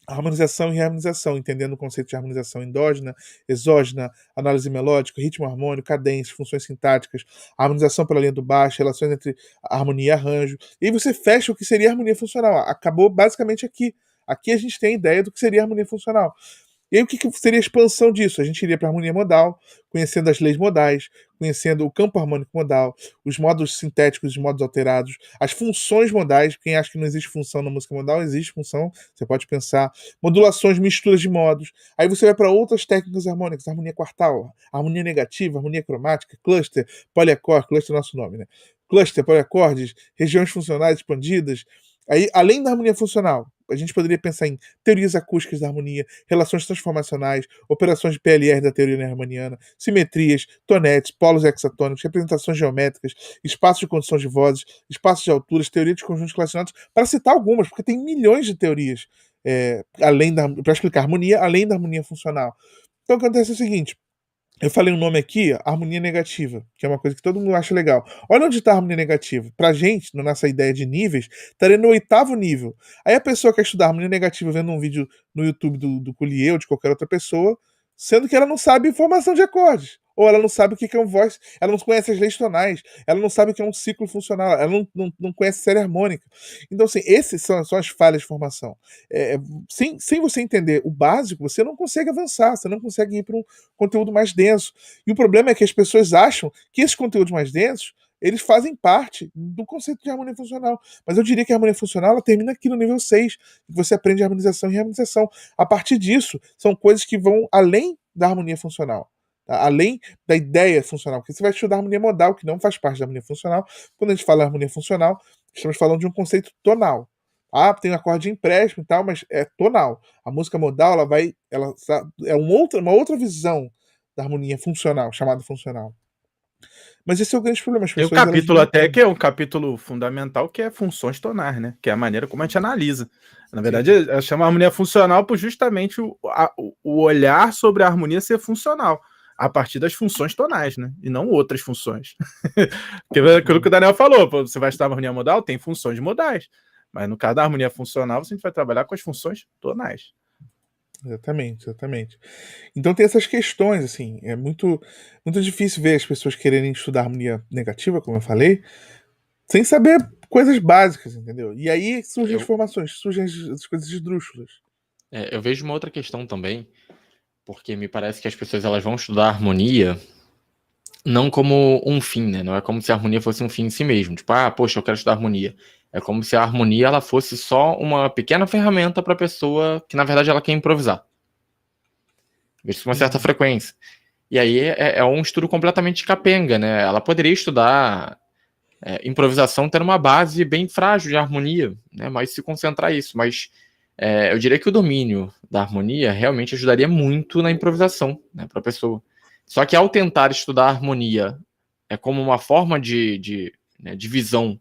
harmonização e reharmonização, entendendo o conceito de harmonização endógena, exógena, análise melódica, ritmo harmônico, cadência, funções sintáticas, harmonização pela linha do baixo, relações entre harmonia e arranjo. E aí você fecha o que seria harmonia funcional. Acabou basicamente aqui. Aqui a gente tem a ideia do que seria harmonia funcional. E aí o que seria a expansão disso? A gente iria para a harmonia modal, conhecendo as leis modais, conhecendo o campo harmônico modal, os modos sintéticos e os modos alterados, as funções modais. Quem acha que não existe função na música modal, existe função, você pode pensar. Modulações, misturas de modos. Aí você vai para outras técnicas harmônicas, harmonia quartal, harmonia negativa, harmonia cromática, cluster, poliacorde, cluster é nosso nome, né? Cluster, poliacordes, regiões funcionais expandidas. Aí, além da harmonia funcional, a gente poderia pensar em teorias acústicas da harmonia, relações transformacionais, operações de PLR da teoria neymarniana, simetrias, tonetes, polos hexatônicos, representações geométricas, espaços de condições de vozes, espaços de alturas, teoria de conjuntos relacionados, para citar algumas, porque tem milhões de teorias para explicar harmonia, além da harmonia funcional. Então o que acontece é o seguinte: eu falei um nome aqui, harmonia negativa, que é uma coisa que todo mundo acha legal. Olha onde está a harmonia negativa. Pra gente, na nossa ideia de níveis, estaria no 8º nível. Aí a pessoa quer estudar harmonia negativa vendo um vídeo no YouTube do Collier ou de qualquer outra pessoa, sendo que ela não sabe formação de acordes. Ou ela não sabe o que é um voice, ela não conhece as leis tonais, ela não sabe o que é um ciclo funcional, ela não conhece série harmônica. Então, assim, essas são as falhas de formação. Sem você entender o básico, você não consegue avançar, você não consegue ir para um conteúdo mais denso. E o problema é que as pessoas acham que esses conteúdos mais densos, eles fazem parte do conceito de harmonia funcional. Mas eu diria que a harmonia funcional ela termina aqui no nível 6, que você aprende harmonização e reharmonização. A partir disso, são coisas que vão além da harmonia funcional. Tá? Além da ideia funcional, porque você vai estudar harmonia modal, que não faz parte da harmonia funcional. Quando a gente fala harmonia funcional, estamos falando de um conceito tonal. Tem um acorde de empréstimo e tal, mas é tonal. A música modal ela é uma outra visão da harmonia funcional, chamada funcional. Mas esse é o grande problema. Tem um capítulo até que é um capítulo fundamental, que é funções tonais, né? Que é a maneira como a gente analisa. Na verdade, ela chama harmonia funcional por justamente o olhar sobre a harmonia ser funcional, a partir das funções tonais, né? E não outras funções. Porque aquilo que o Daniel falou, você vai estudar harmonia modal, tem funções modais. Mas no caso da harmonia funcional, a gente vai trabalhar com as funções tonais. Exatamente. Então tem essas questões, assim, é muito difícil ver as pessoas quererem estudar harmonia negativa, como eu falei, sem saber coisas básicas, entendeu? E aí surgem as formações, surgem as coisas esdrúxulas. Eu vejo uma outra questão também, porque me parece que as pessoas elas vão estudar harmonia não como um fim, né? Não é como se a harmonia fosse um fim em si mesmo. Tipo, poxa, eu quero estudar harmonia. É como se a harmonia ela fosse só uma pequena ferramenta para a pessoa que, na verdade, ela quer improvisar. Vejo com uma certa frequência. E aí é um estudo completamente capenga, né? Ela poderia estudar improvisação tendo uma base bem frágil de harmonia, né? Mas se concentrar isso. Mas eu diria que o domínio da harmonia realmente ajudaria muito na improvisação, né, para a pessoa. Só que ao tentar estudar harmonia como uma forma de visão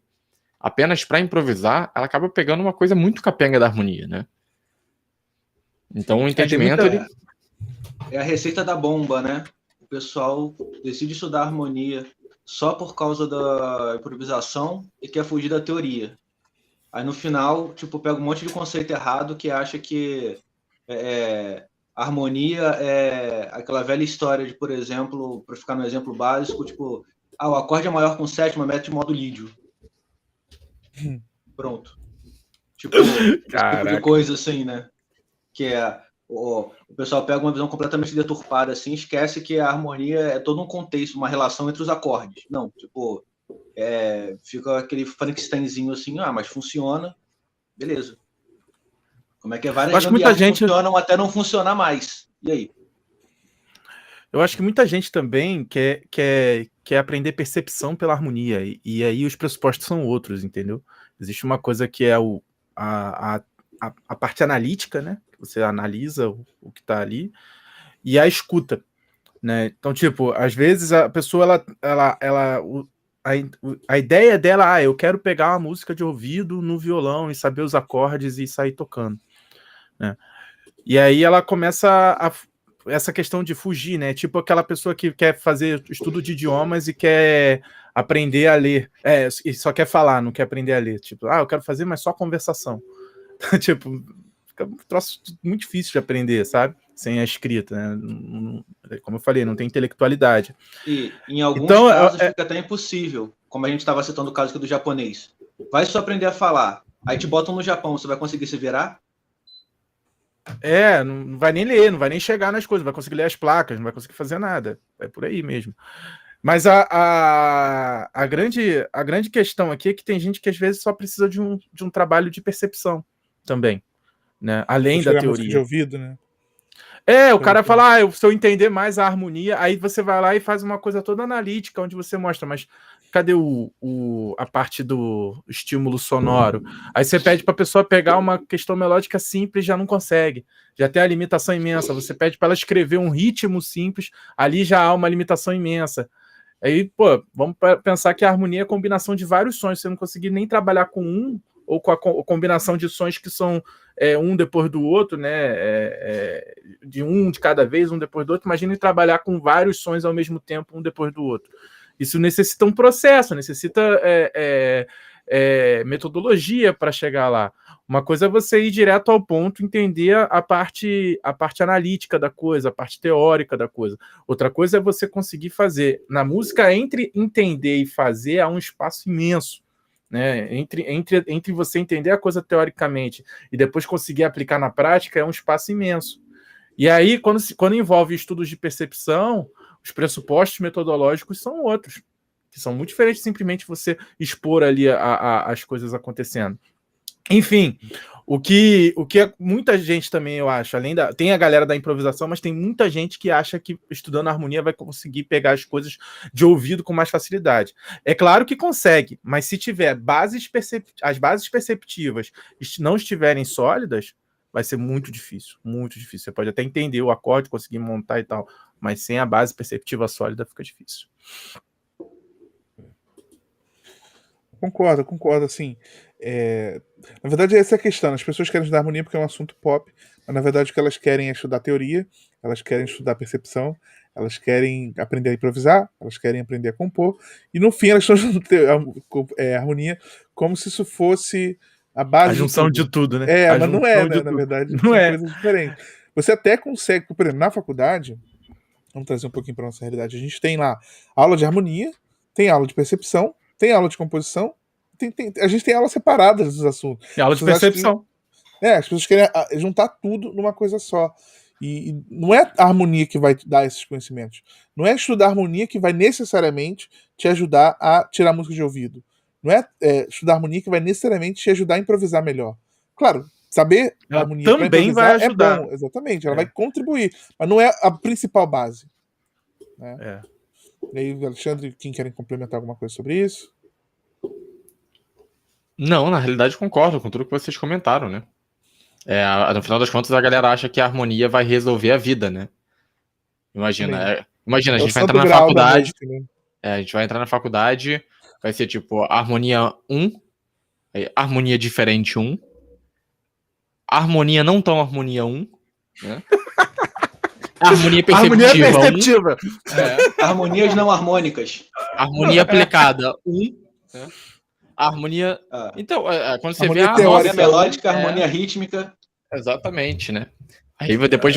apenas para improvisar, ela acaba pegando uma coisa muito capenga da harmonia, né? Então o entendimento... É a receita da bomba, né? O pessoal decide estudar harmonia só por causa da improvisação e quer fugir da teoria. Aí no final, tipo, pega um monte de conceito errado que acha que harmonia é aquela velha história de, por exemplo, para ficar no exemplo básico, tipo, o acorde é maior com sétima, mete modo lídio. Pronto. Tipo, esse tipo de coisa assim, né? Que o pessoal pega uma visão completamente deturpada, assim, esquece que a harmonia é todo um contexto, uma relação entre os acordes. Não, tipo, fica aquele Frankensteinzinho assim, mas funciona, beleza. Como é que várias gambiarras funcionam até não funcionar mais? E aí? Eu acho que muita gente também quer aprender percepção pela harmonia, e aí os pressupostos são outros, entendeu? Existe uma coisa que é a parte analítica, né? Você analisa o que está ali, e a escuta, né? Então, tipo, às vezes a pessoa, a ideia dela, eu quero pegar uma música de ouvido no violão e saber os acordes e sair tocando, né? E aí ela começa essa questão de fugir, né? Tipo aquela pessoa que quer fazer estudo de idiomas e quer aprender a ler, e só quer falar, não quer aprender a ler. Tipo, eu quero fazer, mas só conversação. Tipo, fica um troço muito difícil de aprender, sabe? Sem a escrita, né? Como eu falei, não tem intelectualidade. E em alguns casos fica até impossível, como a gente estava citando o caso aqui do japonês. Vai só aprender a falar, aí te botam no Japão, você vai conseguir se virar? Não vai nem ler, não vai nem chegar nas coisas, não vai conseguir ler as placas, não vai conseguir fazer nada. É por aí mesmo. Mas a grande questão aqui é que tem gente que às vezes só precisa de um trabalho de percepção também, né? Além da teoria. De ouvido, né? O cara fala, se eu entender mais a harmonia, aí você vai lá e faz uma coisa toda analítica, onde você mostra, mas, cadê a parte do estímulo sonoro? Aí você pede para a pessoa pegar uma questão melódica simples, já não consegue. Já tem a limitação imensa. Você pede para ela escrever um ritmo simples, ali já há uma limitação imensa. Aí, pô, vamos pensar que a harmonia é a combinação de vários sons. Você não conseguir nem trabalhar com um, ou com a combinação de sons que são um depois do outro, né? De um de cada vez, um depois do outro. Imagine trabalhar com vários sons ao mesmo tempo, um depois do outro. Isso necessita um processo, necessita metodologia para chegar lá. Uma coisa é você ir direto ao ponto, entender a parte analítica da coisa, a parte teórica da coisa. Outra coisa é você conseguir fazer. Na música, entre entender e fazer, há um espaço imenso. Né? Entre você entender a coisa teoricamente e depois conseguir aplicar na prática, é um espaço imenso. E aí, quando envolve estudos de percepção, os pressupostos metodológicos são outros, que são muito diferentes de simplesmente você expor ali as coisas acontecendo. Enfim, o que muita gente também, eu acho, tem a galera da improvisação, mas tem muita gente que acha que estudando harmonia vai conseguir pegar as coisas de ouvido com mais facilidade. É claro que consegue, mas se tiver as bases perceptivas não estiverem sólidas, vai ser muito difícil, muito difícil. Você pode até entender o acorde, conseguir montar e tal, mas sem a base perceptiva sólida fica difícil. Concordo, assim. Na verdade, essa é a questão. As pessoas querem estudar harmonia porque é um assunto pop, mas na verdade o que elas querem é estudar teoria, elas querem estudar percepção, elas querem aprender a improvisar, elas querem aprender a compor, e no fim elas estão estudando harmonia como se isso fosse a base A junção de tudo, né? Mas não é, né? Na verdade, não são é coisas diferentes. Você até consegue, por exemplo, na faculdade, vamos trazer um pouquinho para nossa realidade, a gente tem lá aula de harmonia, tem aula de percepção, tem aula de composição, a gente tem aulas separadas dos assuntos. É aula de percepção. As pessoas querem juntar tudo numa coisa só. E não é a harmonia que vai te dar esses conhecimentos. Não é estudar harmonia que vai necessariamente te ajudar a tirar música de ouvido. Não é estudar harmonia que vai necessariamente te ajudar a improvisar melhor. Claro, saber ela harmonia também vai ajudar. É bom, exatamente. Ela vai contribuir, mas não é a principal base. Né? E aí, Alexandre, quem querem complementar alguma coisa sobre isso? Não, na realidade concordo com tudo que vocês comentaram, né? No final das contas, a galera acha que a harmonia vai resolver a vida, né? Imagina, a gente vai entrar na faculdade. Música, né? A gente vai entrar na faculdade, vai ser tipo harmonia 1, harmonia diferente 1, harmonia não tão harmonia 1, né? Harmonia perceptiva. 1. Harmonias não harmônicas. Harmonia aplicada 1. Né? Harmonia. Então, quando você harmonia vê a harmonia melódica, harmonia rítmica. Exatamente, né? Aí depois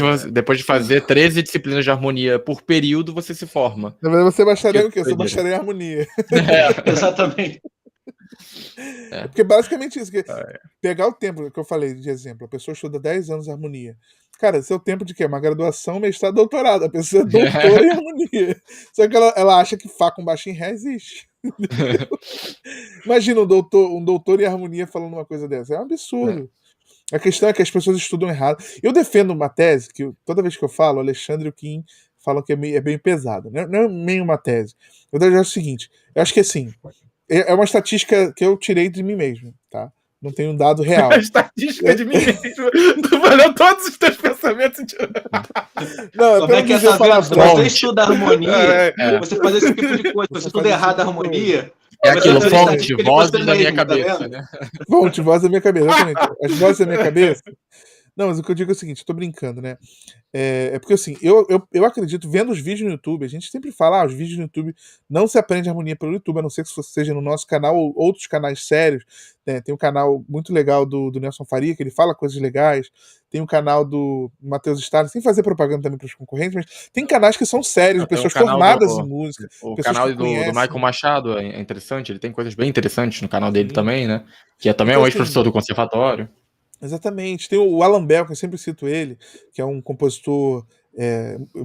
de fazer 13 disciplinas de harmonia por período, você se forma. Na verdade, você baixaria o quê? Você baixaria a harmonia. Exatamente. Porque basicamente isso. Pegar o tempo que eu falei de exemplo, a pessoa estuda 10 anos de harmonia. Cara, esse é o tempo de quê? Uma graduação, mestrado, doutorado. A pessoa é doutora em harmonia. Só que ela acha que Fá com baixo em Ré existe. Imagina um doutor em harmonia falando uma coisa dessa. É um absurdo. A questão é que as pessoas estudam errado. Eu defendo uma tese que toda vez que eu falo, o Alexandre e o Kim falam que é bem pesada. Não é meio uma tese. Eu acho o seguinte, eu acho que assim, é uma estatística que eu tirei de mim mesmo, tá? Não tem um dado real. A estatística de mim mesmo. Tu valeu todos os teus pensamentos. Não, como é que essa vendo? Se você estuda harmonia, você faz esse tipo de coisa. Se você estuda errado a harmonia... É aquilo, fonte, vozes da minha cabeça, né? Fonte, voz da minha cabeça, exatamente. As vozes da minha cabeça... Não, mas o que eu digo é o seguinte, eu tô brincando, né? Porque assim, eu acredito, vendo os vídeos no YouTube, a gente sempre fala, os vídeos no YouTube não se aprende harmonia pelo YouTube, a não ser que seja no nosso canal ou outros canais sérios, né? Tem um canal muito legal do Nelson Faria, que ele fala coisas legais, tem um canal do Matheus Stars, sem fazer propaganda também para os concorrentes, mas tem canais que são sérios, pessoas formadas em música. O canal do Michael Machado é interessante, ele tem coisas bem interessantes no canal dele também, né? Que também é um ex-professor do conservatório. Exatamente. Tem o Alan Bell, que eu sempre cito ele, que é um compositor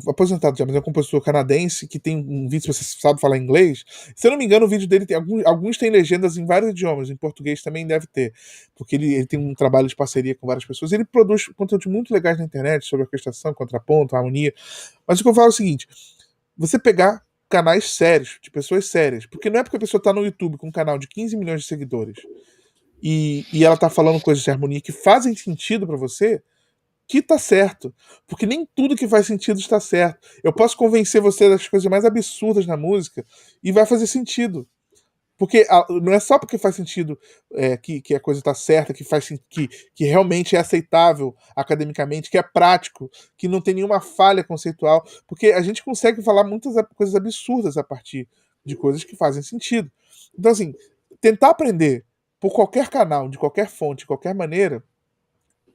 aposentado já, mas é um compositor canadense que tem um vídeo, se você sabe falar inglês. Se eu não me engano, o vídeo dele tem alguns tem legendas em vários idiomas, em português também deve ter, porque ele tem um trabalho de parceria com várias pessoas. Ele produz conteúdos muito legais na internet sobre orquestração, contraponto, harmonia. Mas o que eu falo é o seguinte: você pegar canais sérios, de pessoas sérias. Porque não é porque a pessoa tá no YouTube com um canal de 15 milhões de seguidores e ela tá falando coisas de harmonia que fazem sentido pra você, que tá certo. Porque nem tudo que faz sentido está certo. Eu posso convencer você das coisas mais absurdas na música e vai fazer sentido. Porque não é só porque faz sentido que a coisa está certa, que realmente é aceitável academicamente, que é prático, que não tem nenhuma falha conceitual, porque a gente consegue falar muitas coisas absurdas a partir de coisas que fazem sentido. Então, assim, tentar aprender por qualquer canal, de qualquer fonte, de qualquer maneira,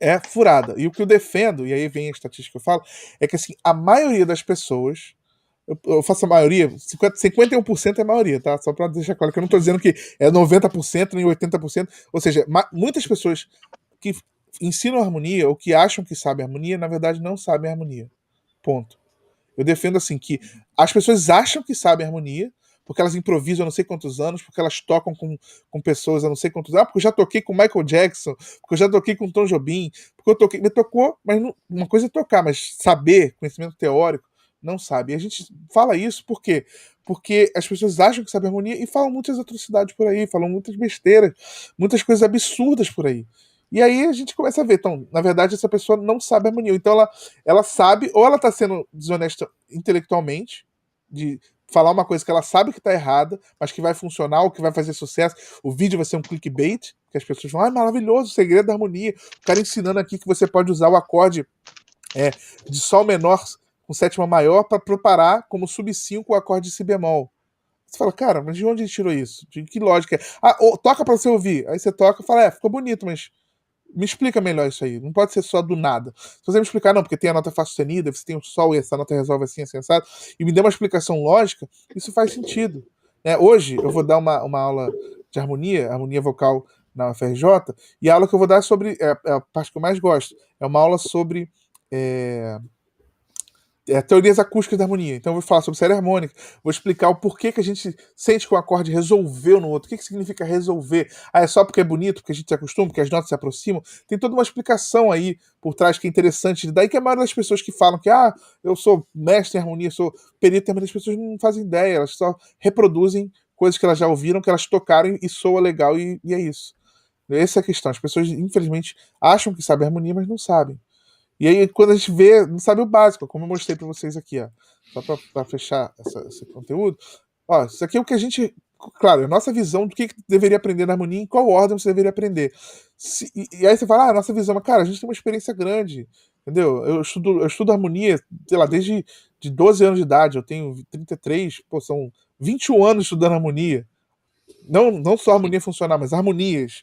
é furada. E o que eu defendo, e aí vem a estatística que eu falo, é que assim, a maioria das pessoas, eu faço a maioria, 51% é a maioria, tá? Só pra deixar claro que eu não tô dizendo que é 90% nem 80%, ou seja, muitas pessoas que ensinam harmonia ou que acham que sabem harmonia, na verdade não sabem harmonia. Ponto. Eu defendo assim que as pessoas acham que sabem harmonia, porque elas improvisam há não sei quantos anos, porque elas tocam com pessoas há não sei quantos anos. Ah, porque eu já toquei com Michael Jackson, porque eu já toquei com Tom Jobim, porque eu toquei. Me tocou, mas não, uma coisa é tocar, mas saber, conhecimento teórico, não sabe. E a gente fala isso por quê? Porque as pessoas acham que sabem harmonia e falam muitas atrocidades por aí, falam muitas besteiras, muitas coisas absurdas por aí. E aí a gente começa a ver, então, na verdade, essa pessoa não sabe harmonia. Então ela sabe, ou ela está sendo desonesta intelectualmente, de falar uma coisa que ela sabe que está errada, mas que vai funcionar, ou que vai fazer sucesso. O vídeo vai ser um clickbait, que as pessoas vão, maravilhoso, o segredo da harmonia. O cara ensinando aqui que você pode usar o acorde de sol menor com sétima maior para preparar como sub-5 o acorde de si bemol. Você fala, cara, mas de onde ele tirou isso? De que lógica é? Toca para você ouvir. Aí você toca e fala, ficou bonito, mas me explica melhor isso aí. Não pode ser só do nada. Se você me explicar, não, porque tem a nota Fá sustenida, você tem o Sol e essa nota resolve assim, assim, assado, e me dê uma explicação lógica, isso faz sentido. Hoje eu vou dar uma aula de harmonia vocal na UFRJ, e a aula que eu vou dar é sobre, é a parte que eu mais gosto, é uma aula sobre teorias acústicas da harmonia. Então eu vou falar sobre série harmônica, vou explicar o porquê que a gente sente que o acorde resolveu no outro. O que significa resolver? É só porque é bonito, porque a gente se acostuma, porque as notas se aproximam? Tem toda uma explicação aí por trás que é interessante. Daí que a maioria das pessoas que falam que eu sou mestre em harmonia, sou perito em harmonia, as pessoas não fazem ideia, elas só reproduzem coisas que elas já ouviram, que elas tocaram e soa legal e é isso. Essa é a questão. As pessoas, infelizmente, acham que sabem harmonia, mas não sabem. E aí, quando a gente vê, não sabe o básico, como eu mostrei para vocês aqui, ó. Só para fechar esse conteúdo. Ó, isso aqui é o que a gente. Claro, é a nossa visão do que deveria aprender na harmonia, em qual ordem você deveria aprender. E aí você fala, a nossa visão, mas cara, a gente tem uma experiência grande, entendeu? Eu estudo harmonia, sei lá, desde de 12 anos de idade, eu tenho 33, são 21 anos estudando harmonia. Não só harmonia funcional, mas harmonias.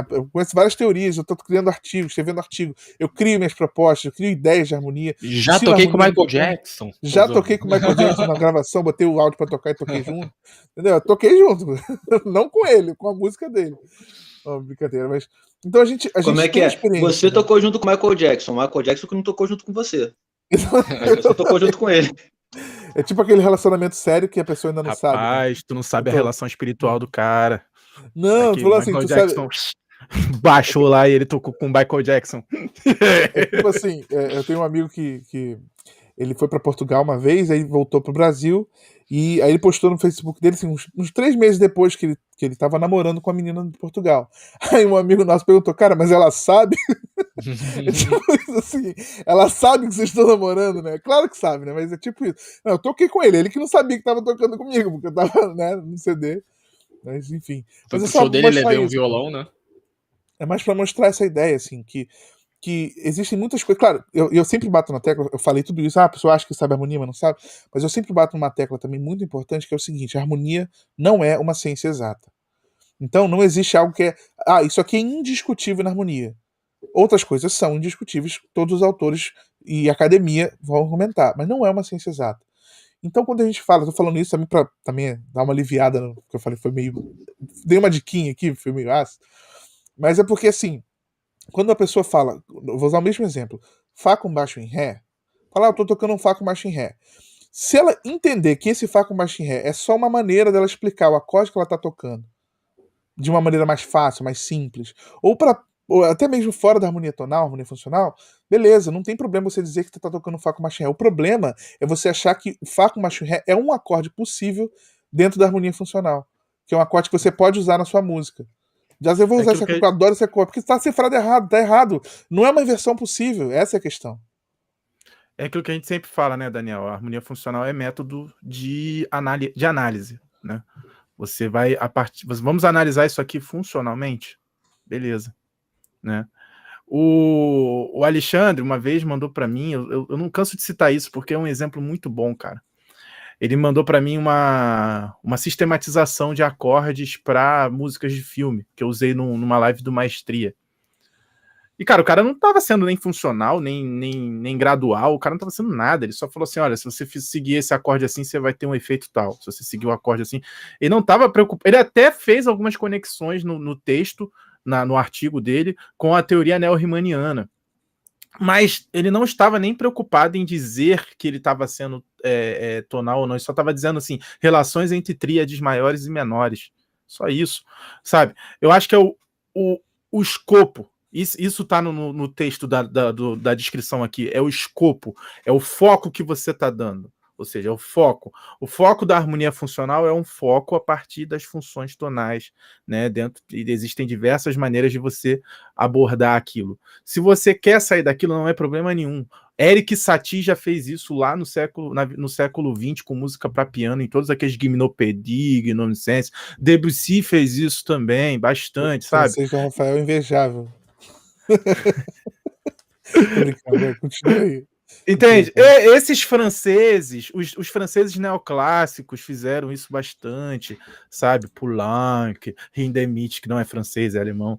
Eu conheço várias teorias, eu estou criando artigos, escrevendo artigo, eu crio minhas propostas, eu crio ideias de harmonia. Já toquei com o Michael Jackson. Já toquei com o Michael Jackson na gravação, botei o áudio para tocar e toquei junto. Entendeu? Eu toquei junto. Não com ele, com a música dele. Brincadeira, mas. Então a gente como é que é? Você tocou junto com o Michael Jackson. O Michael Jackson que não tocou junto com você. Você tocou junto com ele. É tipo aquele relacionamento sério que a pessoa ainda não sabe. Rapaz, tu não sabe a relação espiritual do cara. Não, tu falou assim, tu Jackson baixou lá e ele tocou com o Michael Jackson. Tipo assim, eu tenho um amigo que ele foi para Portugal uma vez, aí voltou pro Brasil, e aí ele postou no Facebook dele, assim, uns 3 meses depois que ele tava namorando com a menina de Portugal. Aí um amigo nosso perguntou, cara, mas ela sabe? É tipo isso, assim, ela sabe que vocês estão namorando, né? Claro que sabe, né? Mas é tipo isso. Não, eu toquei com ele que não sabia que tava tocando comigo, porque eu tava, né, no CD. Mas enfim. Foi Mas pro show dele, levei um violão, né? É mais pra mostrar essa ideia, assim, que existem muitas coisas. Claro, eu sempre bato na tecla, eu falei tudo isso, a pessoa acha que sabe harmonia, mas não sabe. Mas eu sempre bato numa tecla também muito importante, que é o seguinte: a harmonia não é uma ciência exata. Então não existe algo que é. Isso aqui é indiscutível na harmonia. Outras coisas são indiscutíveis, todos os autores e academia vão argumentar, mas não é uma ciência exata. Então, quando a gente fala, tô falando isso também pra também dar uma aliviada no que eu falei, foi meio. Dei uma diquinha aqui, foi meio ácido. Mas é porque, assim, quando a pessoa fala, eu vou usar o mesmo exemplo, Fá com baixo em Ré, fala, eu tô tocando um Fá com baixo em Ré. Se ela entender que esse Fá com baixo em Ré é só uma maneira dela explicar o acorde que ela tá tocando, de uma maneira mais fácil, mais simples, ou até mesmo fora da harmonia tonal, harmonia funcional, Beleza, não tem problema você dizer que você tá tocando Fá com Machine Ré. O problema é você achar que Fá com Machine Ré é um acorde possível dentro da harmonia funcional, que é um acorde que você pode usar na sua música. Jazz, eu vou usar esse acorde, eu adoro esse acorde, porque tá cifrado errado, tá errado. Não é uma inversão possível, essa é a questão. É aquilo que a gente sempre fala, né, Daniel? A harmonia funcional é método de análise, né? Você vai, vamos analisar isso aqui funcionalmente? Beleza, né? O Alexandre, uma vez, mandou para mim, eu não canso de citar isso, porque é um exemplo muito bom, cara. Ele mandou para mim uma sistematização de acordes para músicas de filme, que eu usei numa live do Maestria. E, cara, o cara não estava sendo nem funcional, nem gradual, o cara não estava sendo nada. Ele só falou assim: olha, se você seguir esse acorde assim, você vai ter um efeito tal. Se você seguir o acorde assim. Ele não estava preocupado. Ele até fez algumas conexões no texto, no artigo dele, com a teoria neo-riemanniana. Mas ele não estava nem preocupado em dizer que ele estava sendo tonal ou não. Ele só estava dizendo assim: relações entre tríades maiores e menores. Só isso, sabe? Eu acho que é o escopo. Isso está no texto da descrição aqui. É o escopo, é o foco que você está dando. Ou seja, é o foco. O foco da harmonia funcional é um foco a partir das funções tonais, né? E existem diversas maneiras de você abordar aquilo. Se você quer sair daquilo, não é problema nenhum. Erik Satie já fez isso lá no século XX, com música para piano, em todos aqueles gimnopédies, Gnomonicense. Debussy fez isso também, bastante, sabe? Você, Rafael, invejável. Tô brincando, continua aí. Entende? Esses franceses, os franceses neoclássicos fizeram isso bastante, sabe? Poulenc, Hindemith, que não é francês, é alemão,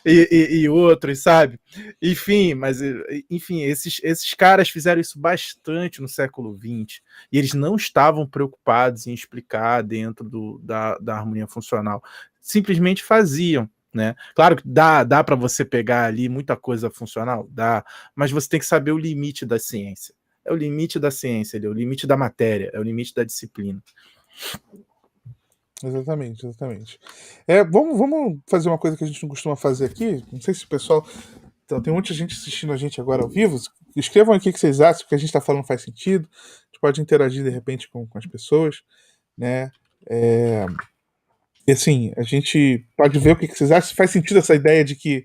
e outros, sabe? Enfim, esses caras fizeram isso bastante no século XX, e eles não estavam preocupados em explicar dentro da harmonia funcional, simplesmente faziam. Né? Claro que dá para você pegar ali muita coisa funcional, dá, mas você tem que saber o limite da ciência. É o limite da ciência, é o limite da matéria, é o limite da disciplina. Exatamente. Vamos fazer uma coisa que a gente não costuma fazer aqui. Não sei se o pessoal. Então, tem muita gente assistindo a gente agora ao vivo. Escrevam aqui o que vocês acham, o que a gente está falando faz sentido. A gente pode interagir de repente com as pessoas, né? E assim, a gente pode ver o que vocês acham, se faz sentido essa ideia de que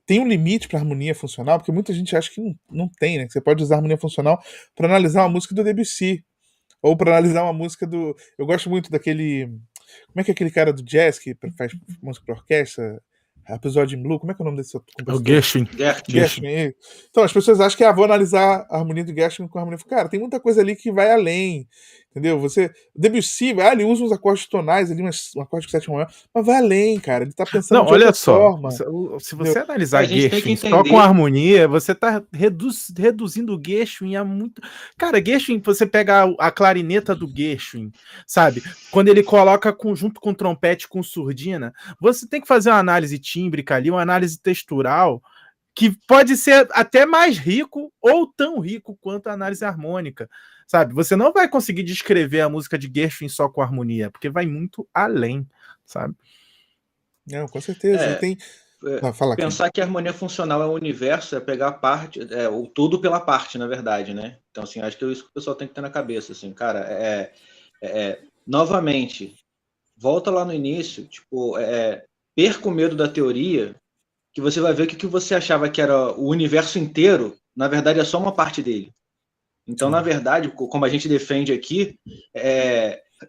tem um limite para harmonia funcional, porque muita gente acha que não tem, né? Que você pode usar harmonia funcional para analisar uma música do Debussy, ou para analisar uma música do. Eu gosto muito daquele. Como é que é aquele cara do jazz que faz música para orquestra? Episódio em Blue, como é que é o nome desse compositor? É o Gershwin. Então, as pessoas acham que vou analisar a harmonia do Gershwin com a harmonia. Cara, tem muita coisa ali que vai além, entendeu? Debussy, ele usa uns acordes tonais ali, um acorde com sétima maior, mas vai além, cara. Ele tá pensando de outra forma. Se você analisar Gershwin só com harmonia, você tá reduzindo o Gershwin a muito... Cara, Gershwin, você pega a clarineta do Gershwin, sabe? Quando ele coloca junto com trompete, com surdina, você tem que fazer uma análise tímbrica ali, uma análise textural, que pode ser até mais rico ou tão rico quanto a análise harmônica, sabe? Você não vai conseguir descrever a música de Gershwin só com harmonia, porque vai muito além, sabe? Não, com certeza. Pensar que a harmonia funcional é o universo, é pegar a parte, o tudo pela parte, na verdade, né? Então, assim, acho que é isso que o pessoal tem que ter na cabeça, assim, cara, novamente, volta lá no início, tipo, perca o medo da teoria, que você vai ver que o que você achava que era o universo inteiro, na verdade é só uma parte dele. Então, na verdade, como a gente defende aqui,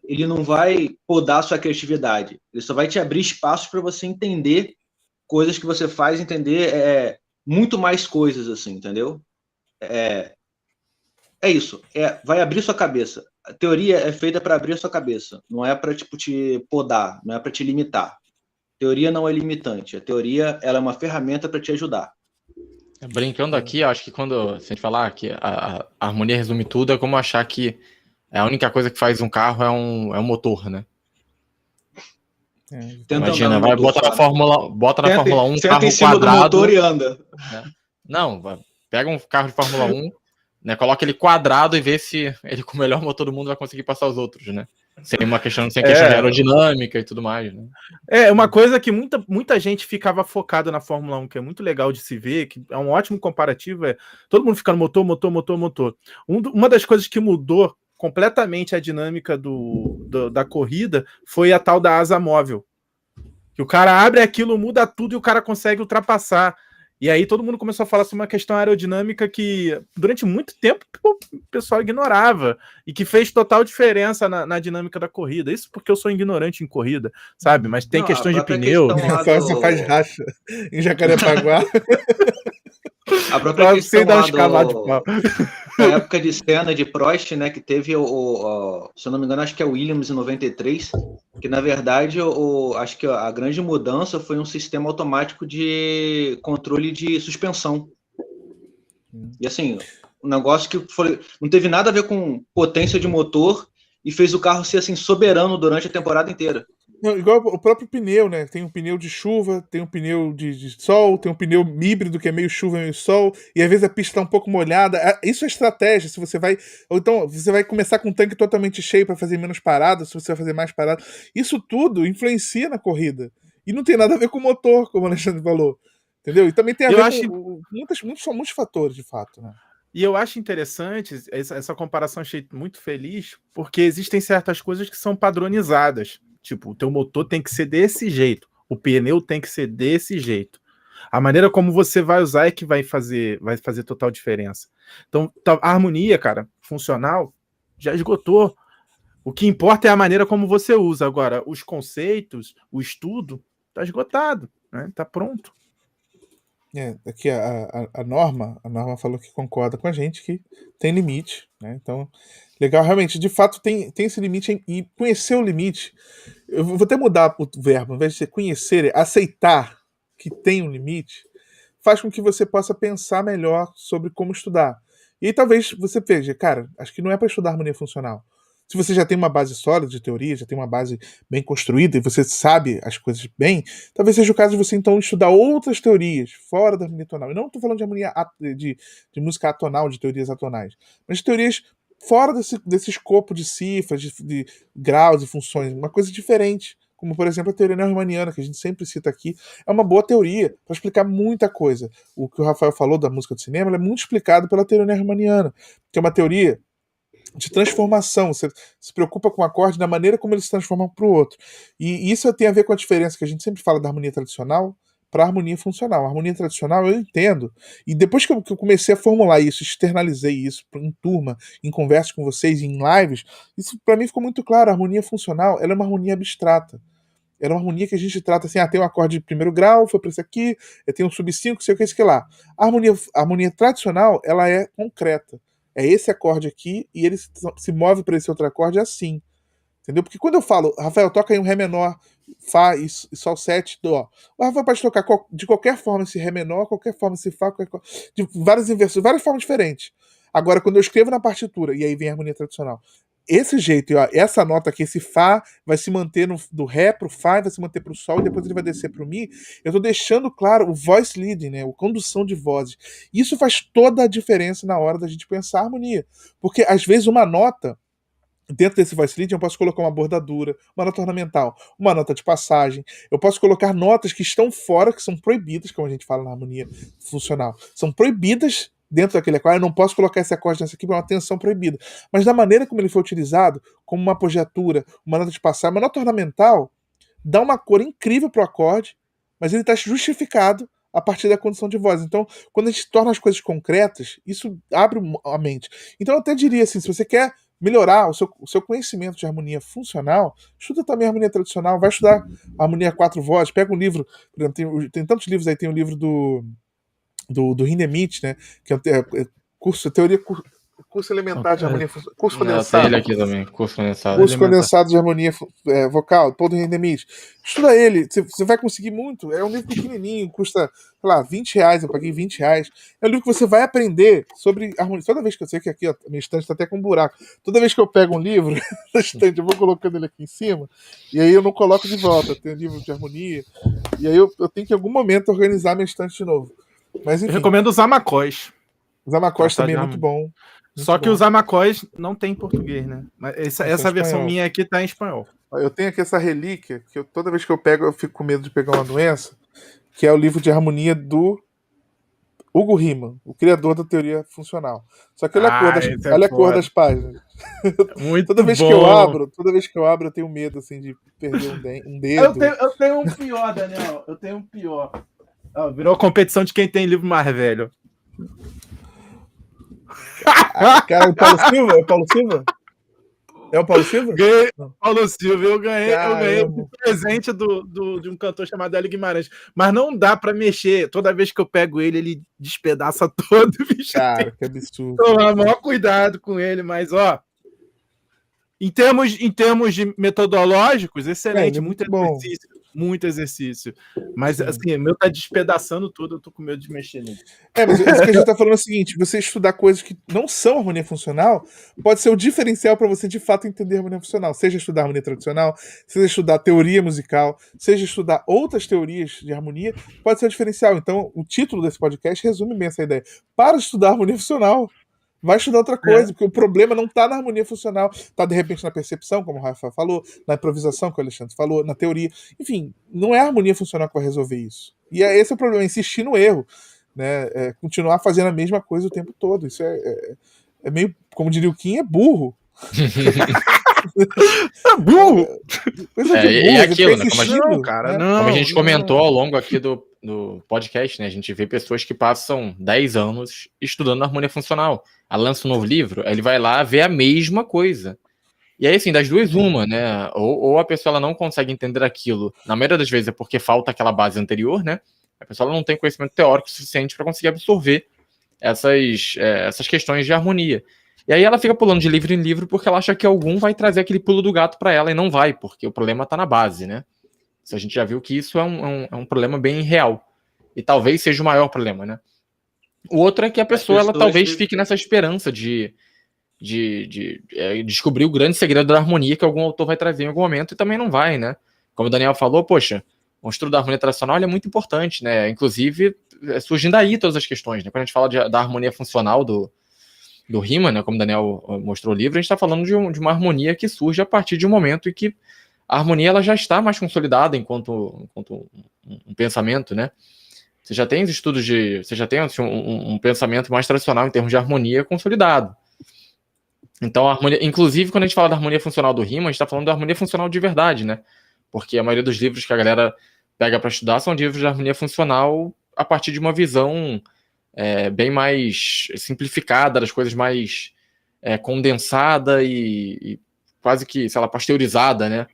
ele não vai podar a sua criatividade, ele só vai te abrir espaços para você entender coisas que você faz, entender muito mais coisas, assim, entendeu? É isso, vai abrir sua cabeça. A teoria é feita para abrir a sua cabeça, não é para tipo, te podar, não é para te limitar. Teoria não é limitante. A teoria ela é uma ferramenta para te ajudar. Brincando aqui, eu acho que quando se a gente falar que a harmonia resume tudo, é como achar que a única coisa que faz um carro é um motor, né? Imagina, bota na Fórmula 1 um carro em cima quadrado. Do motor e anda. Né? Não, pega um carro de Fórmula 1, né, coloca ele quadrado e vê se ele com o melhor motor do mundo vai conseguir passar os outros, né? Sem uma questão, sem questão de aerodinâmica e tudo mais, né? É uma coisa que muita gente ficava focada na Fórmula 1, que é muito legal de se ver, que é um ótimo comparativo, todo mundo ficando motor. Uma das coisas que mudou completamente a dinâmica da corrida foi a tal da asa móvel. Que o cara abre aquilo, muda tudo e o cara consegue ultrapassar. E aí todo mundo começou a falar sobre uma questão aerodinâmica que durante muito tempo o pessoal ignorava e que fez total diferença na dinâmica da corrida. Isso porque eu sou ignorante em corrida, sabe? Mas tem questões de pneu. Só faz racha em Jacarepaguá. A própria questão dar uns cavalos de pau. Na época de Senna, de Prost, né, que teve se eu não me engano, acho que é o Williams em 93, que na verdade acho que a grande mudança foi um sistema automático de controle de suspensão. E assim, um negócio que não teve nada a ver com potência de motor e fez o carro ser assim soberano durante a temporada inteira. Não, igual o próprio pneu, né? Tem um pneu de chuva, tem um pneu de sol, tem um pneu híbrido que é meio chuva, meio sol, e às vezes a pista tá um pouco molhada. Isso é estratégia, se você vai... Ou então você vai começar com um tanque totalmente cheio para fazer menos paradas, se você vai fazer mais paradas. Isso tudo influencia na corrida. E não tem nada a ver com o motor, como o Alexandre falou. Entendeu? E também tem a ver com muitos fatores, de fato, né? E eu acho interessante, essa comparação achei muito feliz, porque existem certas coisas que são padronizadas. Tipo, o teu motor tem que ser desse jeito, o pneu tem que ser desse jeito. A maneira como você vai usar é que vai fazer total diferença. Então, a harmonia, cara, funcional, já esgotou. O que importa é a maneira como você usa. Agora, os conceitos, o estudo, tá esgotado, né? Tá pronto. Aqui a Norma falou que concorda com a gente que tem limite, né? Então, legal, realmente, de fato tem esse limite, e conhecer o limite, eu vou até mudar o verbo, ao invés de ser conhecer, aceitar que tem um limite, faz com que você possa pensar melhor sobre como estudar. E aí talvez você veja, cara, acho que não é para estudar harmonia funcional. Se você já tem uma base sólida de teoria, já tem uma base bem construída e você sabe as coisas bem, talvez seja o caso de você então estudar outras teorias fora da harmonia tonal. E não estou falando de harmonia de música atonal, de teorias atonais, mas de teorias fora desse escopo de cifras, de graus e funções, uma coisa diferente. Como, por exemplo, a teoria neo-riemanniana, que a gente sempre cita aqui, é uma boa teoria para explicar muita coisa. O que o Rafael falou da música do cinema, ela é muito explicado pela teoria neo-riemanniana, que é uma teoria de transformação. Você se preocupa com o acorde da maneira como ele se transforma para o outro. E isso tem a ver com a diferença que a gente sempre fala da harmonia tradicional para a harmonia funcional. A harmonia tradicional eu entendo. E depois que eu comecei a formular isso, externalizei isso em turma, em conversas com vocês, em lives, isso para mim ficou muito claro. A harmonia funcional, ela é uma harmonia abstrata. Ela é uma harmonia que a gente trata assim, tem um acorde de primeiro grau, foi para esse aqui, tem um sub-5, sei o que, isso que lá. A harmonia tradicional, ela é concreta. É esse acorde aqui e ele se move para esse outro acorde assim. Entendeu? Porque quando eu falo, Rafael, toca aí um Ré menor, Fá e Sol 7, Dó. O Rafael pode tocar de qualquer forma esse Ré menor, qualquer forma esse Fá, de várias inversões, várias formas diferentes. Agora, quando eu escrevo na partitura, e aí vem a harmonia tradicional, esse jeito, ó, essa nota aqui, esse Fá, vai se manter do Ré pro Fá, vai se manter pro Sol, e depois ele vai descer pro Mi. Eu tô deixando claro o voice leading, né, a condução de vozes. Isso faz toda a diferença na hora da gente pensar a harmonia. Porque, às vezes, uma nota, dentro desse voice leading, eu posso colocar uma bordadura, uma nota ornamental, uma nota de passagem. Eu posso colocar notas que estão fora, que são proibidas, como a gente fala na harmonia funcional. São proibidas dentro daquele acorde. Eu não posso colocar esse acorde nessa aqui, é uma tensão proibida. Mas da maneira como ele foi utilizado, como uma apogiatura, uma nota de passagem, uma nota ornamental, dá uma cor incrível pro acorde, mas ele está justificado a partir da condição de voz. Então, quando a gente torna as coisas concretas, isso abre a mente. Então, eu até diria assim, se você quer melhorar o seu conhecimento de harmonia funcional, estuda também a harmonia tradicional, vai estudar a harmonia 4 vozes, pega um livro, por exemplo, tem tantos livros aí, tem o livro do Hindemith, né, que é curso elementar de harmonia funcional, curso condensado. Tem ele aqui também, curso condensado. Curso condensado de harmonia vocal, Paul do Hindemith. Estuda ele, você vai conseguir muito. É um livro pequenininho, custa, sei lá, R$20, eu paguei R$20. É um livro que você vai aprender sobre harmonia. Toda vez que eu sei que aqui, ó, minha estante tá até com um buraco. Toda vez que eu pego um livro da estante, eu vou colocando ele aqui em cima, e aí eu não coloco de volta. Tem um livro de harmonia, e aí eu tenho que em algum momento organizar minha estante de novo. Mas enfim. Eu recomendo usar Macós. Zamacós também é muito bom. Só que bom. os Amacóis não tem em português, né? Mas essa versão espanhol. minha aqui tá em espanhol. Eu tenho aqui essa relíquia, que toda vez que eu pego, eu fico com medo de pegar uma doença, que é o livro de harmonia do Hugo Riemann, o criador da teoria funcional. Só que olha esse é olha a cor foda. das páginas. Muito Toda vez bom. que eu abro, eu tenho medo assim de perder um dedo. Eu tenho um pior, Daniel. Eu tenho um pior. Virou competição de quem tem livro mais velho. Cara, o Paulo Silva? É o Paulo Silva? É o Paulo Silva? Ganhei, Paulo Silva, eu ganhei Caramba. de presente de um cantor chamado Hélio Guimarães. Mas não dá pra mexer. Toda vez que eu pego ele despedaça todo. Bicho. Cara, que absurdo. Tomar maior cuidado com ele, mas ó. Em termos de metodológicos, excelente, muito exercício. Mas assim, o meu tá despedaçando tudo, eu tô com medo de mexer nele. Mas isso que a gente tá falando é o seguinte: você estudar coisas que não são harmonia funcional pode ser o diferencial para você de fato entender harmonia funcional. Seja estudar harmonia tradicional, seja estudar teoria musical, seja estudar outras teorias de harmonia, pode ser o diferencial. Então, o título desse podcast resume bem essa ideia. Para de estudar harmonia funcional. Vai estudar outra coisa, porque o problema não está na harmonia funcional, está de repente na percepção, como o Rafael falou, na improvisação, que o Alexandre falou, na teoria. Enfim, não é a harmonia funcional que vai resolver isso. E esse é o problema, insistir no erro, né? Continuar fazendo a mesma coisa o tempo todo. Isso é meio, como diria o Kim, é burro. É burro! Coisa de burro, é aquilo, né? Como a gente comentou ao longo aqui do podcast, né? A gente vê pessoas que passam 10 anos estudando harmonia funcional. Ela lança um novo livro, aí ele vai lá ver a mesma coisa. E aí, assim, das duas, uma, né? Ou a pessoa ela não consegue entender aquilo. Na maioria das vezes é porque falta aquela base anterior, né? A pessoa ela não tem conhecimento teórico suficiente para conseguir absorver essas questões de harmonia. E aí ela fica pulando de livro em livro porque ela acha que algum vai trazer aquele pulo do gato para ela e não vai, porque o problema está na base, né? A gente já viu que isso é um problema bem real. E talvez seja o maior problema, né? O outro é que a pessoa ela talvez fique nessa esperança de descobrir o grande segredo da harmonia que algum autor vai trazer em algum momento e também não vai, né? Como o Daniel falou, poxa, o estudo da harmonia tradicional é muito importante, né? Inclusive, surgindo daí todas as questões, né? Quando a gente fala da harmonia funcional do Riemann, né? Como o Daniel mostrou o livro, a gente está falando de uma harmonia que surge a partir de um momento em que a harmonia ela já está mais consolidada enquanto um pensamento, né? Você já tem estudos você já tem assim, um pensamento mais tradicional em termos de harmonia consolidado. Então, a harmonia, inclusive, quando a gente fala da harmonia funcional do Riemann, a gente está falando da harmonia funcional de verdade, né? Porque a maioria dos livros que a galera pega para estudar são livros de harmonia funcional a partir de uma visão bem mais simplificada, das coisas mais condensada e quase que, sei lá, pasteurizada, né?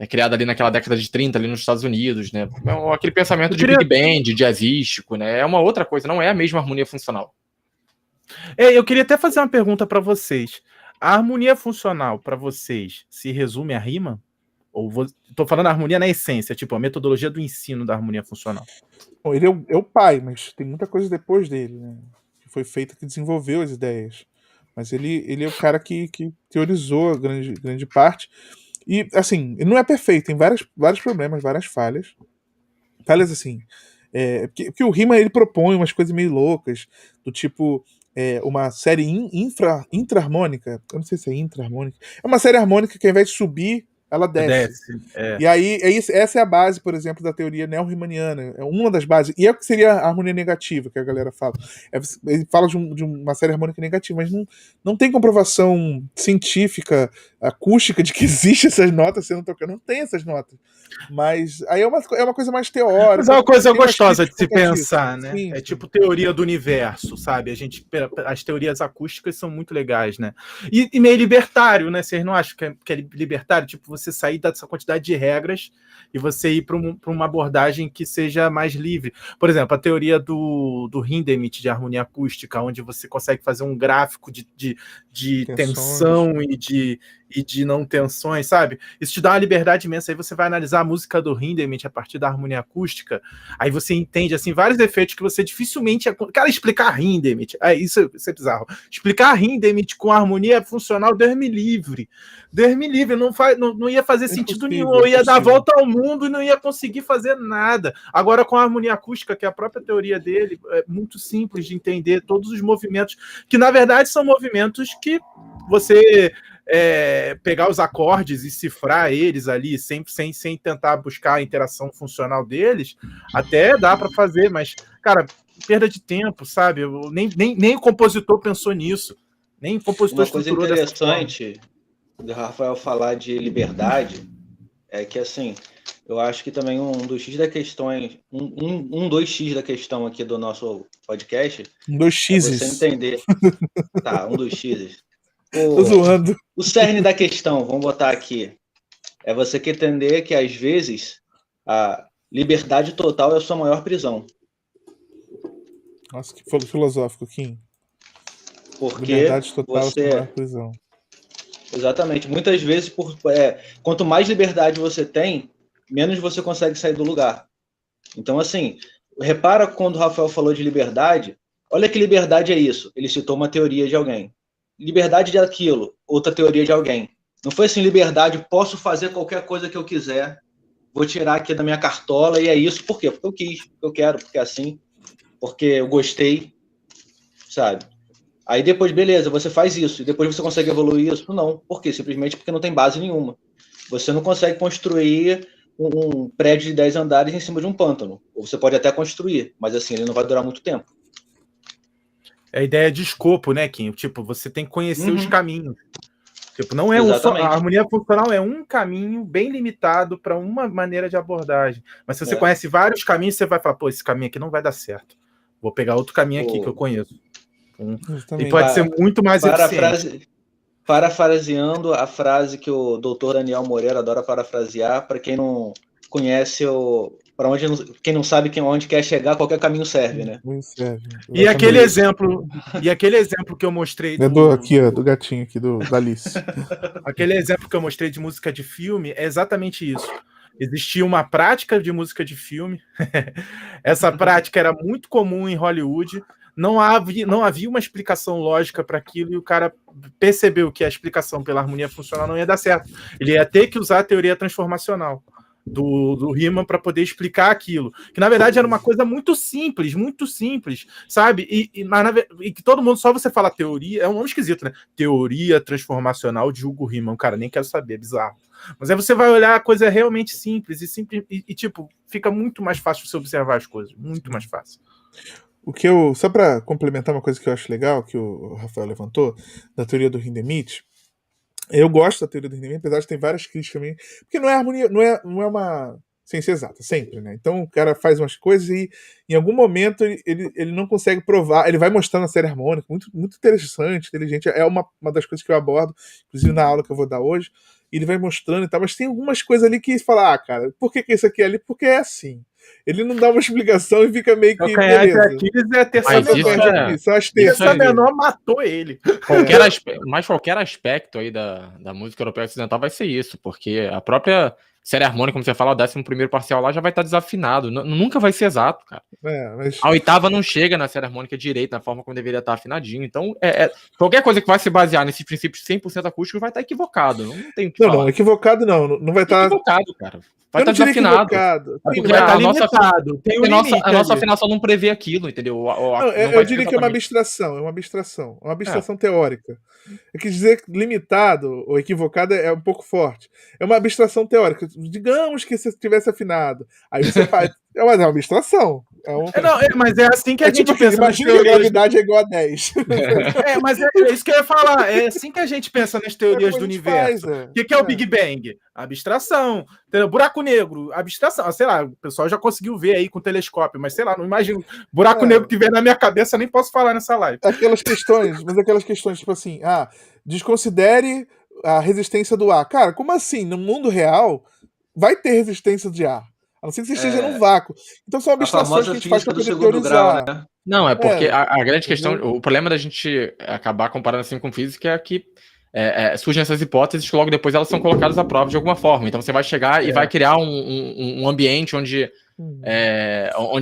Criada ali naquela década de 30, ali nos Estados Unidos, né? Aquele pensamento de Big Band, de jazzístico, né? É uma outra coisa, não é a mesma harmonia funcional. Eu queria até fazer uma pergunta para vocês. A harmonia funcional, para vocês, se resume a Riemann? Ou estou falando a harmonia na essência, tipo a metodologia do ensino da harmonia funcional? Bom, ele é o pai, mas tem muita coisa depois dele, né? Que foi feito, que desenvolveu as ideias. Mas ele é o cara que teorizou a grande parte. E, assim, ele não é perfeito, tem vários problemas, várias falhas. Falhas, assim, porque o Riemann, ele propõe umas coisas meio loucas, do tipo, uma série intra-harmônica, eu não sei se é intra-harmônica, é uma série harmônica que ao invés de subir, ela desce. E aí, essa é a base, por exemplo, da teoria neo-riemanniana. É uma das bases. E é o que seria a harmonia negativa, que a galera fala. Ele fala de uma série harmônica negativa, mas não tem comprovação científica, acústica, de que existe essas notas sendo tocadas. Não tem essas notas. Mas aí é uma coisa mais teórica. Mas é uma coisa gostosa de se pensar, né? Sim, sim. Tipo teoria do universo, sabe? As teorias acústicas são muito legais, né? E meio libertário, né? Vocês não acham que é libertário? Tipo, você sair dessa quantidade de regras e você ir para uma abordagem que seja mais livre. Por exemplo, a teoria do Hindemith de harmonia acústica, onde você consegue fazer um gráfico de tensão e de não tensões, sabe? Isso te dá uma liberdade imensa. Aí você vai analisar analisar a música do Hindemith a partir da harmonia acústica, aí você entende assim, vários efeitos que você dificilmente... Cara, explicar Hindemith, isso é bizarro. Explicar Hindemith com harmonia funcional, Deus me livre. Deus me livre, não ia fazer sentido nenhum. Eu ia dar a volta ao mundo e não ia conseguir fazer nada. Agora, com a harmonia acústica, que é a própria teoria dele, é muito simples de entender todos os movimentos, que na verdade são movimentos que você pegar os acordes e cifrar eles ali, sem tentar buscar a interação funcional deles, até dá para fazer, mas, cara, perda de tempo, sabe? Nem o compositor pensou nisso. Nem o compositor estruturou dessa forma. Uma coisa interessante do Rafael falar de liberdade é que, assim, eu acho que também um dos X da questão, dois X da questão aqui do nosso podcast. 2 X's. É você entender. Tá, 2 X's. Tô zoando. O cerne da questão, vamos botar aqui, é você que entender que, às vezes, a liberdade total é a sua maior prisão. Nossa, que filosófico, Kim. Porque liberdade total é a sua maior prisão. Exatamente. Muitas vezes, quanto mais liberdade você tem, menos você consegue sair do lugar. Então, assim, repara quando o Rafael falou de liberdade, olha que liberdade é isso. Ele citou uma teoria de alguém. Liberdade de aquilo, outra teoria de alguém. Não foi assim, liberdade, posso fazer qualquer coisa que eu quiser, vou tirar aqui da minha cartola e é isso. Por quê? Porque eu quis, porque eu quero, porque é assim, porque eu gostei, sabe? Aí depois, beleza, você faz isso, e depois você consegue evoluir isso? Não. Por quê? Simplesmente porque não tem base nenhuma. Você não consegue construir um prédio de 10 andares em cima de um pântano. Ou você pode até construir, mas assim, ele não vai durar muito tempo. É a ideia de escopo, né, Kim? Tipo, você tem que conhecer os caminhos. Tipo, não é a harmonia funcional é um caminho bem limitado para uma maneira de abordagem. Mas se você conhece vários caminhos, você vai falar, pô, esse caminho aqui não vai dar certo. Vou pegar outro caminho aqui que eu conheço. E pode ser muito mais eficiente. Parafraseando a frase que o doutor Daniel Moreira adora parafrasear, para quem não conhece quem não sabe onde quer chegar, qualquer caminho serve, né? Serve. E aquele exemplo que eu mostrei do gatinho aqui, da Alice. Aquele exemplo que eu mostrei de música de filme é exatamente isso. Existia uma prática de música de filme. Essa prática era muito comum em Hollywood. Não havia uma explicação lógica para aquilo e o cara percebeu que a explicação pela harmonia funcional não ia dar certo. Ele ia ter que usar a teoria transformacional do Riemann para poder explicar aquilo. Que, na verdade, era uma coisa muito simples, sabe? E que todo mundo, só você fala teoria, é um nome esquisito, né? Teoria transformacional de Hugo Riemann. Cara, nem quero saber, é bizarro. Mas aí você vai olhar, a coisa é realmente simples e tipo, fica muito mais fácil você observar as coisas. Muito mais fácil. Só para complementar uma coisa que eu acho legal, que o Rafael levantou, da teoria do Hindemith, eu gosto da teoria do Hindemith, apesar de ter várias críticas também, porque não é harmonia, não é uma ciência exata, sempre, né? Então o cara faz umas coisas e em algum momento ele não consegue provar, ele vai mostrando a série harmônica, muito, muito interessante, inteligente, é uma das coisas que eu abordo, inclusive na aula que eu vou dar hoje, e ele vai mostrando e tal, mas tem algumas coisas ali que fala, cara, por que isso aqui é ali? Porque é assim. Ele não dá uma explicação e fica meio que. Beleza. Aquiles é a terça menor matou ele. Qualquer aspecto aí da música europeia ocidental vai ser isso, porque a própria série harmônica, como você fala, o 11º parcial lá já vai estar desafinado. Nunca vai ser exato, cara. A oitava não chega na série harmônica direito, na forma como deveria estar afinadinho. Então, qualquer coisa que vai se basear nesses princípios 100% acústicos vai estar equivocado. Não tem o que falar. Não, equivocado não vai estar. Equivocado, cara. Vai estar desafinado. Vai estar limitado. A nossa afinação não prevê aquilo, entendeu? Eu diria que é uma abstração. É uma abstração teórica. Eu quis dizer que limitado ou equivocado é um pouco forte. É uma abstração teórica. Digamos que se tivesse afinado. Aí você faz. Mas é uma abstração. Mas é assim que a gente pensa. Imagina que a gravidade é igual a 10. Mas é isso que eu ia falar. É assim que a gente pensa nas teorias do universo. O que é o Big Bang? Abstração. Buraco negro, abstração. Sei lá, o pessoal já conseguiu ver aí com o telescópio, mas sei lá, não imagino. Buraco negro que vem na minha cabeça, nem posso falar nessa live. Aquelas questões, tipo assim, desconsidere a resistência do ar. Cara, como assim? No mundo real, vai ter resistência de ar. A não ser que você esteja num vácuo. Então são abstrações que a gente faz para poder teorizar. Grau, né? Não, é porque a grande questão, o problema da gente acabar comparando assim com física é que surgem essas hipóteses que logo depois elas são colocadas à prova de alguma forma. Então você vai chegar e vai criar um ambiente onde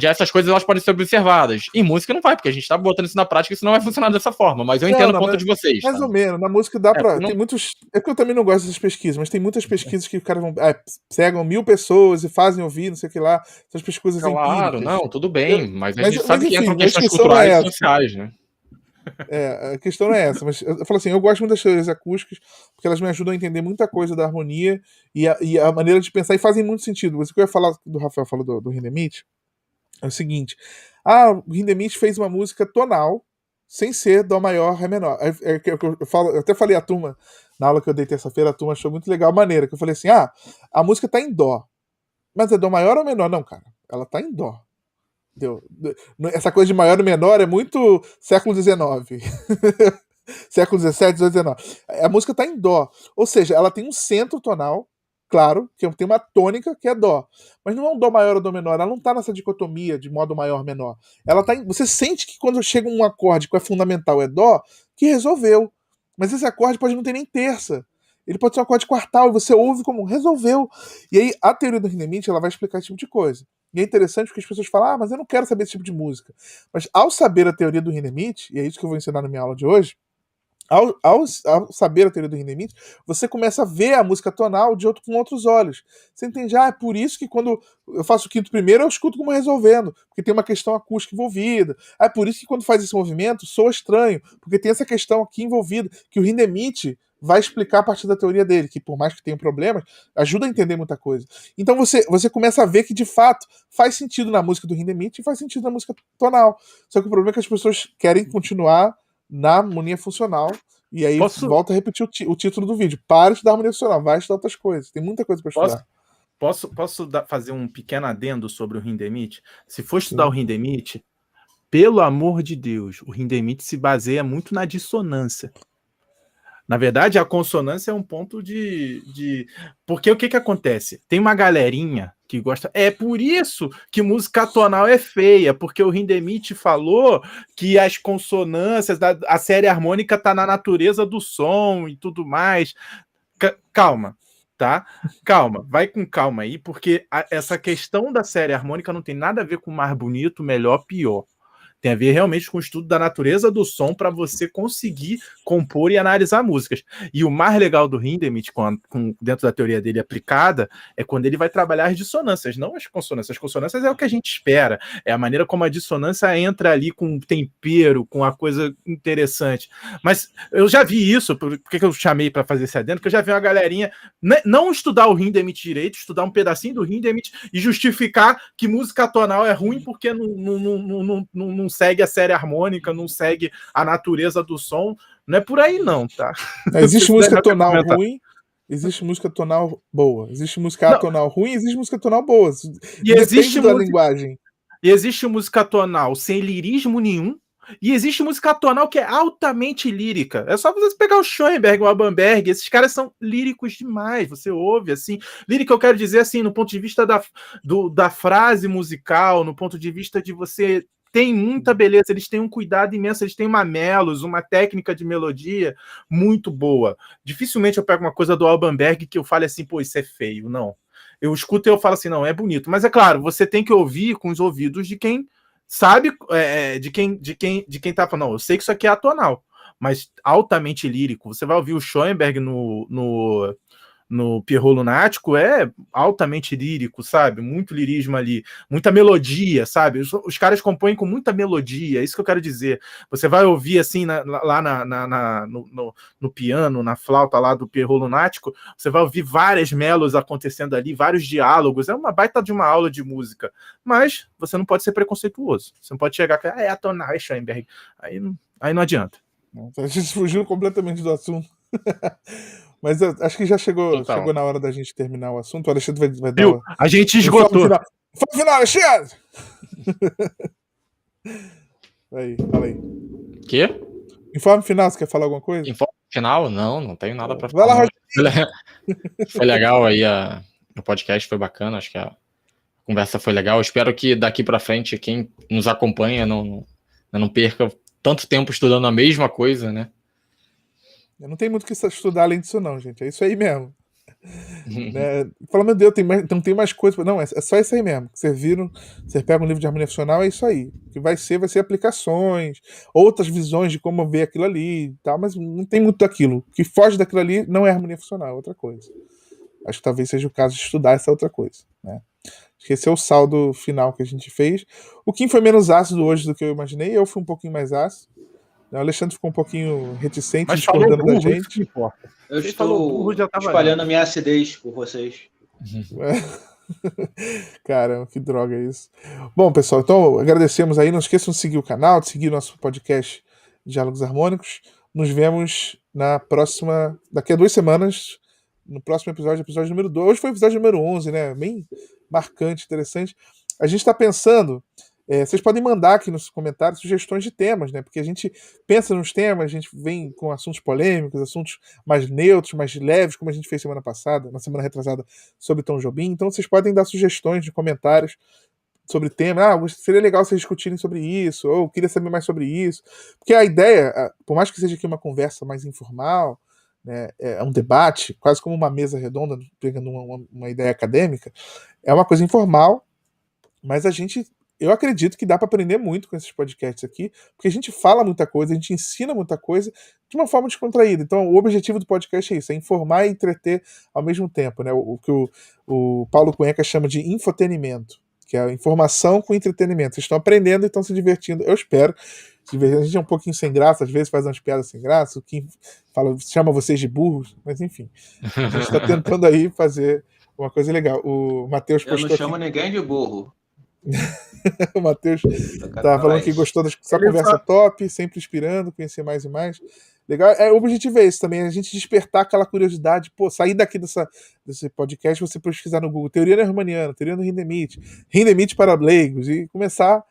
essas coisas elas podem ser observadas. Em música não vai, porque a gente tá botando isso na prática e isso não vai funcionar dessa forma. Mas eu entendo o ponto de vocês. Mais ou menos. Na música dá pra... Tem muitos... É porque eu também não gosto dessas pesquisas, mas tem muitas pesquisas que os caras vão... pegam 1000 pessoas e fazem ouvir, não sei o que lá. Essas pesquisas empíricas. Não, tudo bem. Mas a gente sabe enfim, que entram questões culturais e sociais, né? A questão não é essa, mas eu falo assim, eu gosto muito das teorias acústicas, porque elas me ajudam a entender muita coisa da harmonia e a maneira de pensar, e fazem muito sentido. Você que eu ia falar, do Rafael falou do Hindemith, é o seguinte, o Hindemith fez uma música tonal, sem ser dó maior, ré menor. Eu até falei à turma, na aula que eu dei terça-feira, a turma achou muito legal a maneira, que eu falei assim, a música tá em dó, mas é dó maior ou menor? Não, cara, ela tá em dó. Essa coisa de maior e menor é muito século XIX. Século XVII, XVIII, XIX. A música tá em dó. Ou seja, ela tem um centro tonal, claro, que tem uma tônica que é dó. Mas não é um dó maior ou dó menor. Ela não tá nessa dicotomia de modo maior menor. Ela tá você sente que quando chega um acorde que é fundamental é dó, que resolveu. Mas esse acorde pode não ter nem terça. Ele pode ser um acorde quartal e você ouve como resolveu. E aí a teoria do Hindemith ela vai explicar esse tipo de coisa. E é interessante porque as pessoas falam, mas eu não quero saber esse tipo de música. Mas ao saber a teoria do Hindemith, e é isso que eu vou ensinar na minha aula de hoje, ao saber a teoria do Hindemith, você começa a ver a música tonal com outros olhos. Você entende? É por isso que quando eu faço o quinto primeiro, eu escuto como resolvendo, porque tem uma questão acústica envolvida. É por isso que quando faz esse movimento, soa estranho, porque tem essa questão aqui envolvida, que o Hindemith vai explicar a partir da teoria dele, que por mais que tenha problemas, ajuda a entender muita coisa. Então você começa a ver que, de fato, faz sentido na música do Hindemith e faz sentido na música tonal. Só que o problema é que as pessoas querem continuar na harmonia funcional, e aí volta a repetir o título do vídeo. Para de estudar harmonia funcional, vai estudar outras coisas. Tem muita coisa para estudar. Posso fazer um pequeno adendo sobre o Hindemith? Se for estudar o Hindemith, pelo amor de Deus, o Hindemith se baseia muito na dissonância. Na verdade, a consonância é um ponto de... Porque o que acontece? Tem uma galerinha que gosta... É por isso que música tonal é feia, porque o Hindemith falou que as consonâncias, a série harmônica tá na natureza do som e tudo mais. Calma, tá? Calma, vai com calma aí, porque essa questão da série harmônica não tem nada a ver com mais bonito, melhor, pior. Tem a ver realmente com o estudo da natureza do som para você conseguir compor e analisar músicas. E o mais legal do Hindemith, dentro da teoria dele aplicada, é quando ele vai trabalhar as dissonâncias, não as consonâncias. As consonâncias é o que a gente espera, é a maneira como a dissonância entra ali com um tempero, com uma coisa interessante. Mas eu já vi isso, por que eu chamei para fazer esse adendo? Porque eu já vi uma galerinha não estudar o Hindemith direito, estudar um pedacinho do Hindemith e justificar que música tonal é ruim porque não segue a série harmônica, não segue a natureza do som. Não é por aí não, tá? Existe música tonal ruim, existe música tonal boa. Existe música atonal ruim, existe música tonal boa. E existe da linguagem. E existe música tonal sem lirismo nenhum, e existe música tonal que é altamente lírica. É só você pegar o Schoenberg, o Alban Berg, esses caras são líricos demais. Você ouve, assim... Lírica eu quero dizer, assim, no ponto de vista da frase musical, no ponto de vista de você... Tem muita beleza, eles têm um cuidado imenso, eles têm uma melos, uma técnica de melodia muito boa. Dificilmente eu pego uma coisa do Alban Berg que eu fale assim, pô, isso é feio. Não. Eu escuto e eu falo assim, não, é bonito. Mas é claro, você tem que ouvir com os ouvidos de quem sabe, de quem tá falando, não, eu sei que isso aqui é atonal, mas altamente lírico. Você vai ouvir o Schoenberg no Pierrot Lunático, é altamente lírico, sabe? Muito lirismo ali, muita melodia, sabe? Os caras compõem com muita melodia, é isso que eu quero dizer. Você vai ouvir assim, lá no piano, na flauta lá do Pierrot Lunático, você vai ouvir várias melos acontecendo ali, vários diálogos, é uma baita de uma aula de música, mas você não pode ser preconceituoso, você não pode chegar e é atonal, é Schoenberg, aí não adianta. A gente fugiu completamente do assunto. Mas acho que já chegou na hora da gente terminar o assunto. O Alexandre vai dar a gente esgotou. Fala final, Alexandre! Fala aí. Quê? Informe final, você quer falar alguma coisa? Informe final? Não tenho nada para falar. Vai lá, Foi legal aí, o podcast foi bacana, acho que a conversa foi legal. Eu espero que daqui para frente quem nos acompanha não perca tanto tempo estudando a mesma coisa, né? Não tem muito o que estudar além disso, não, gente. É isso aí mesmo. Né? Fala, meu Deus, não tem mais coisa. Não, é só isso aí mesmo. Vocês viram, você pega um livro de harmonia funcional, é isso aí. O que vai ser aplicações, outras visões de como ver aquilo ali e tal, mas não tem muito daquilo. O que foge daquilo ali não é harmonia funcional, é outra coisa. Acho que talvez seja o caso de estudar essa outra coisa. Né? Acho que esse é o saldo final que a gente fez. O Kim foi menos ácido hoje do que eu imaginei, eu fui um pouquinho mais ácido. O Alexandre ficou um pouquinho reticente, Mas falou discordando da burro, isso que gente. importa. Eu Quem falou burro estou já tá espalhando a minha acidez por vocês. Caramba, que droga é isso. Bom, pessoal, então agradecemos aí. Não esqueçam de seguir o canal, de seguir nosso podcast Diálogos Harmônicos. Nos vemos na próxima, daqui a 2 semanas, no próximo episódio número 2. Hoje foi o episódio número 11, né? Bem marcante, interessante. A gente está pensando, vocês podem mandar aqui nos comentários sugestões de temas, né? Porque a gente pensa nos temas, a gente vem com assuntos polêmicos, assuntos mais neutros, mais leves, como a gente fez semana passada, na semana retrasada, sobre Tom Jobim. Então vocês podem dar sugestões de comentários sobre temas. Seria legal vocês discutirem sobre isso, ou queria saber mais sobre isso. Porque a ideia, por mais que seja aqui uma conversa mais informal, né, é um debate, quase como uma mesa redonda, pegando uma ideia acadêmica, é uma coisa informal, mas eu acredito que dá para aprender muito com esses podcasts aqui, porque a gente fala muita coisa, a gente ensina muita coisa de uma forma descontraída. Então, o objetivo do podcast é isso, é informar e entreter ao mesmo tempo, né? O que o Paulo Cuenca chama de infotenimento, que é a informação com entretenimento. Vocês estão aprendendo e estão se divertindo, eu espero. A gente é um pouquinho sem graça, às vezes faz umas piadas sem graça, o Kim chama vocês de burros, mas enfim. A gente está tentando aí fazer uma coisa legal. O Matheus Eu não postou chamo aqui. ninguém de burro. O Matheus tá falando que gostou dessa conversa top, sempre inspirando, conhecer mais e mais. Legal. O objetivo é esse também, a gente despertar aquela curiosidade, sair daqui desse podcast, você pesquisar no Google teoria hermaniana, teoria do Hindemith para leigos, e começar,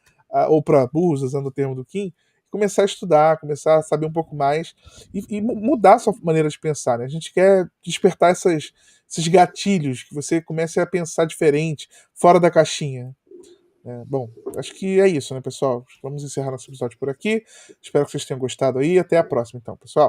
ou para burros, usando o termo do Kim, começar a estudar, começar a saber um pouco mais e mudar a sua maneira de pensar. Né? A gente quer despertar esses gatilhos, que você comece a pensar diferente, fora da caixinha. Bom, acho que é isso, né, pessoal? Vamos encerrar nosso episódio por aqui. Espero que vocês tenham gostado aí. Até a próxima, então, pessoal.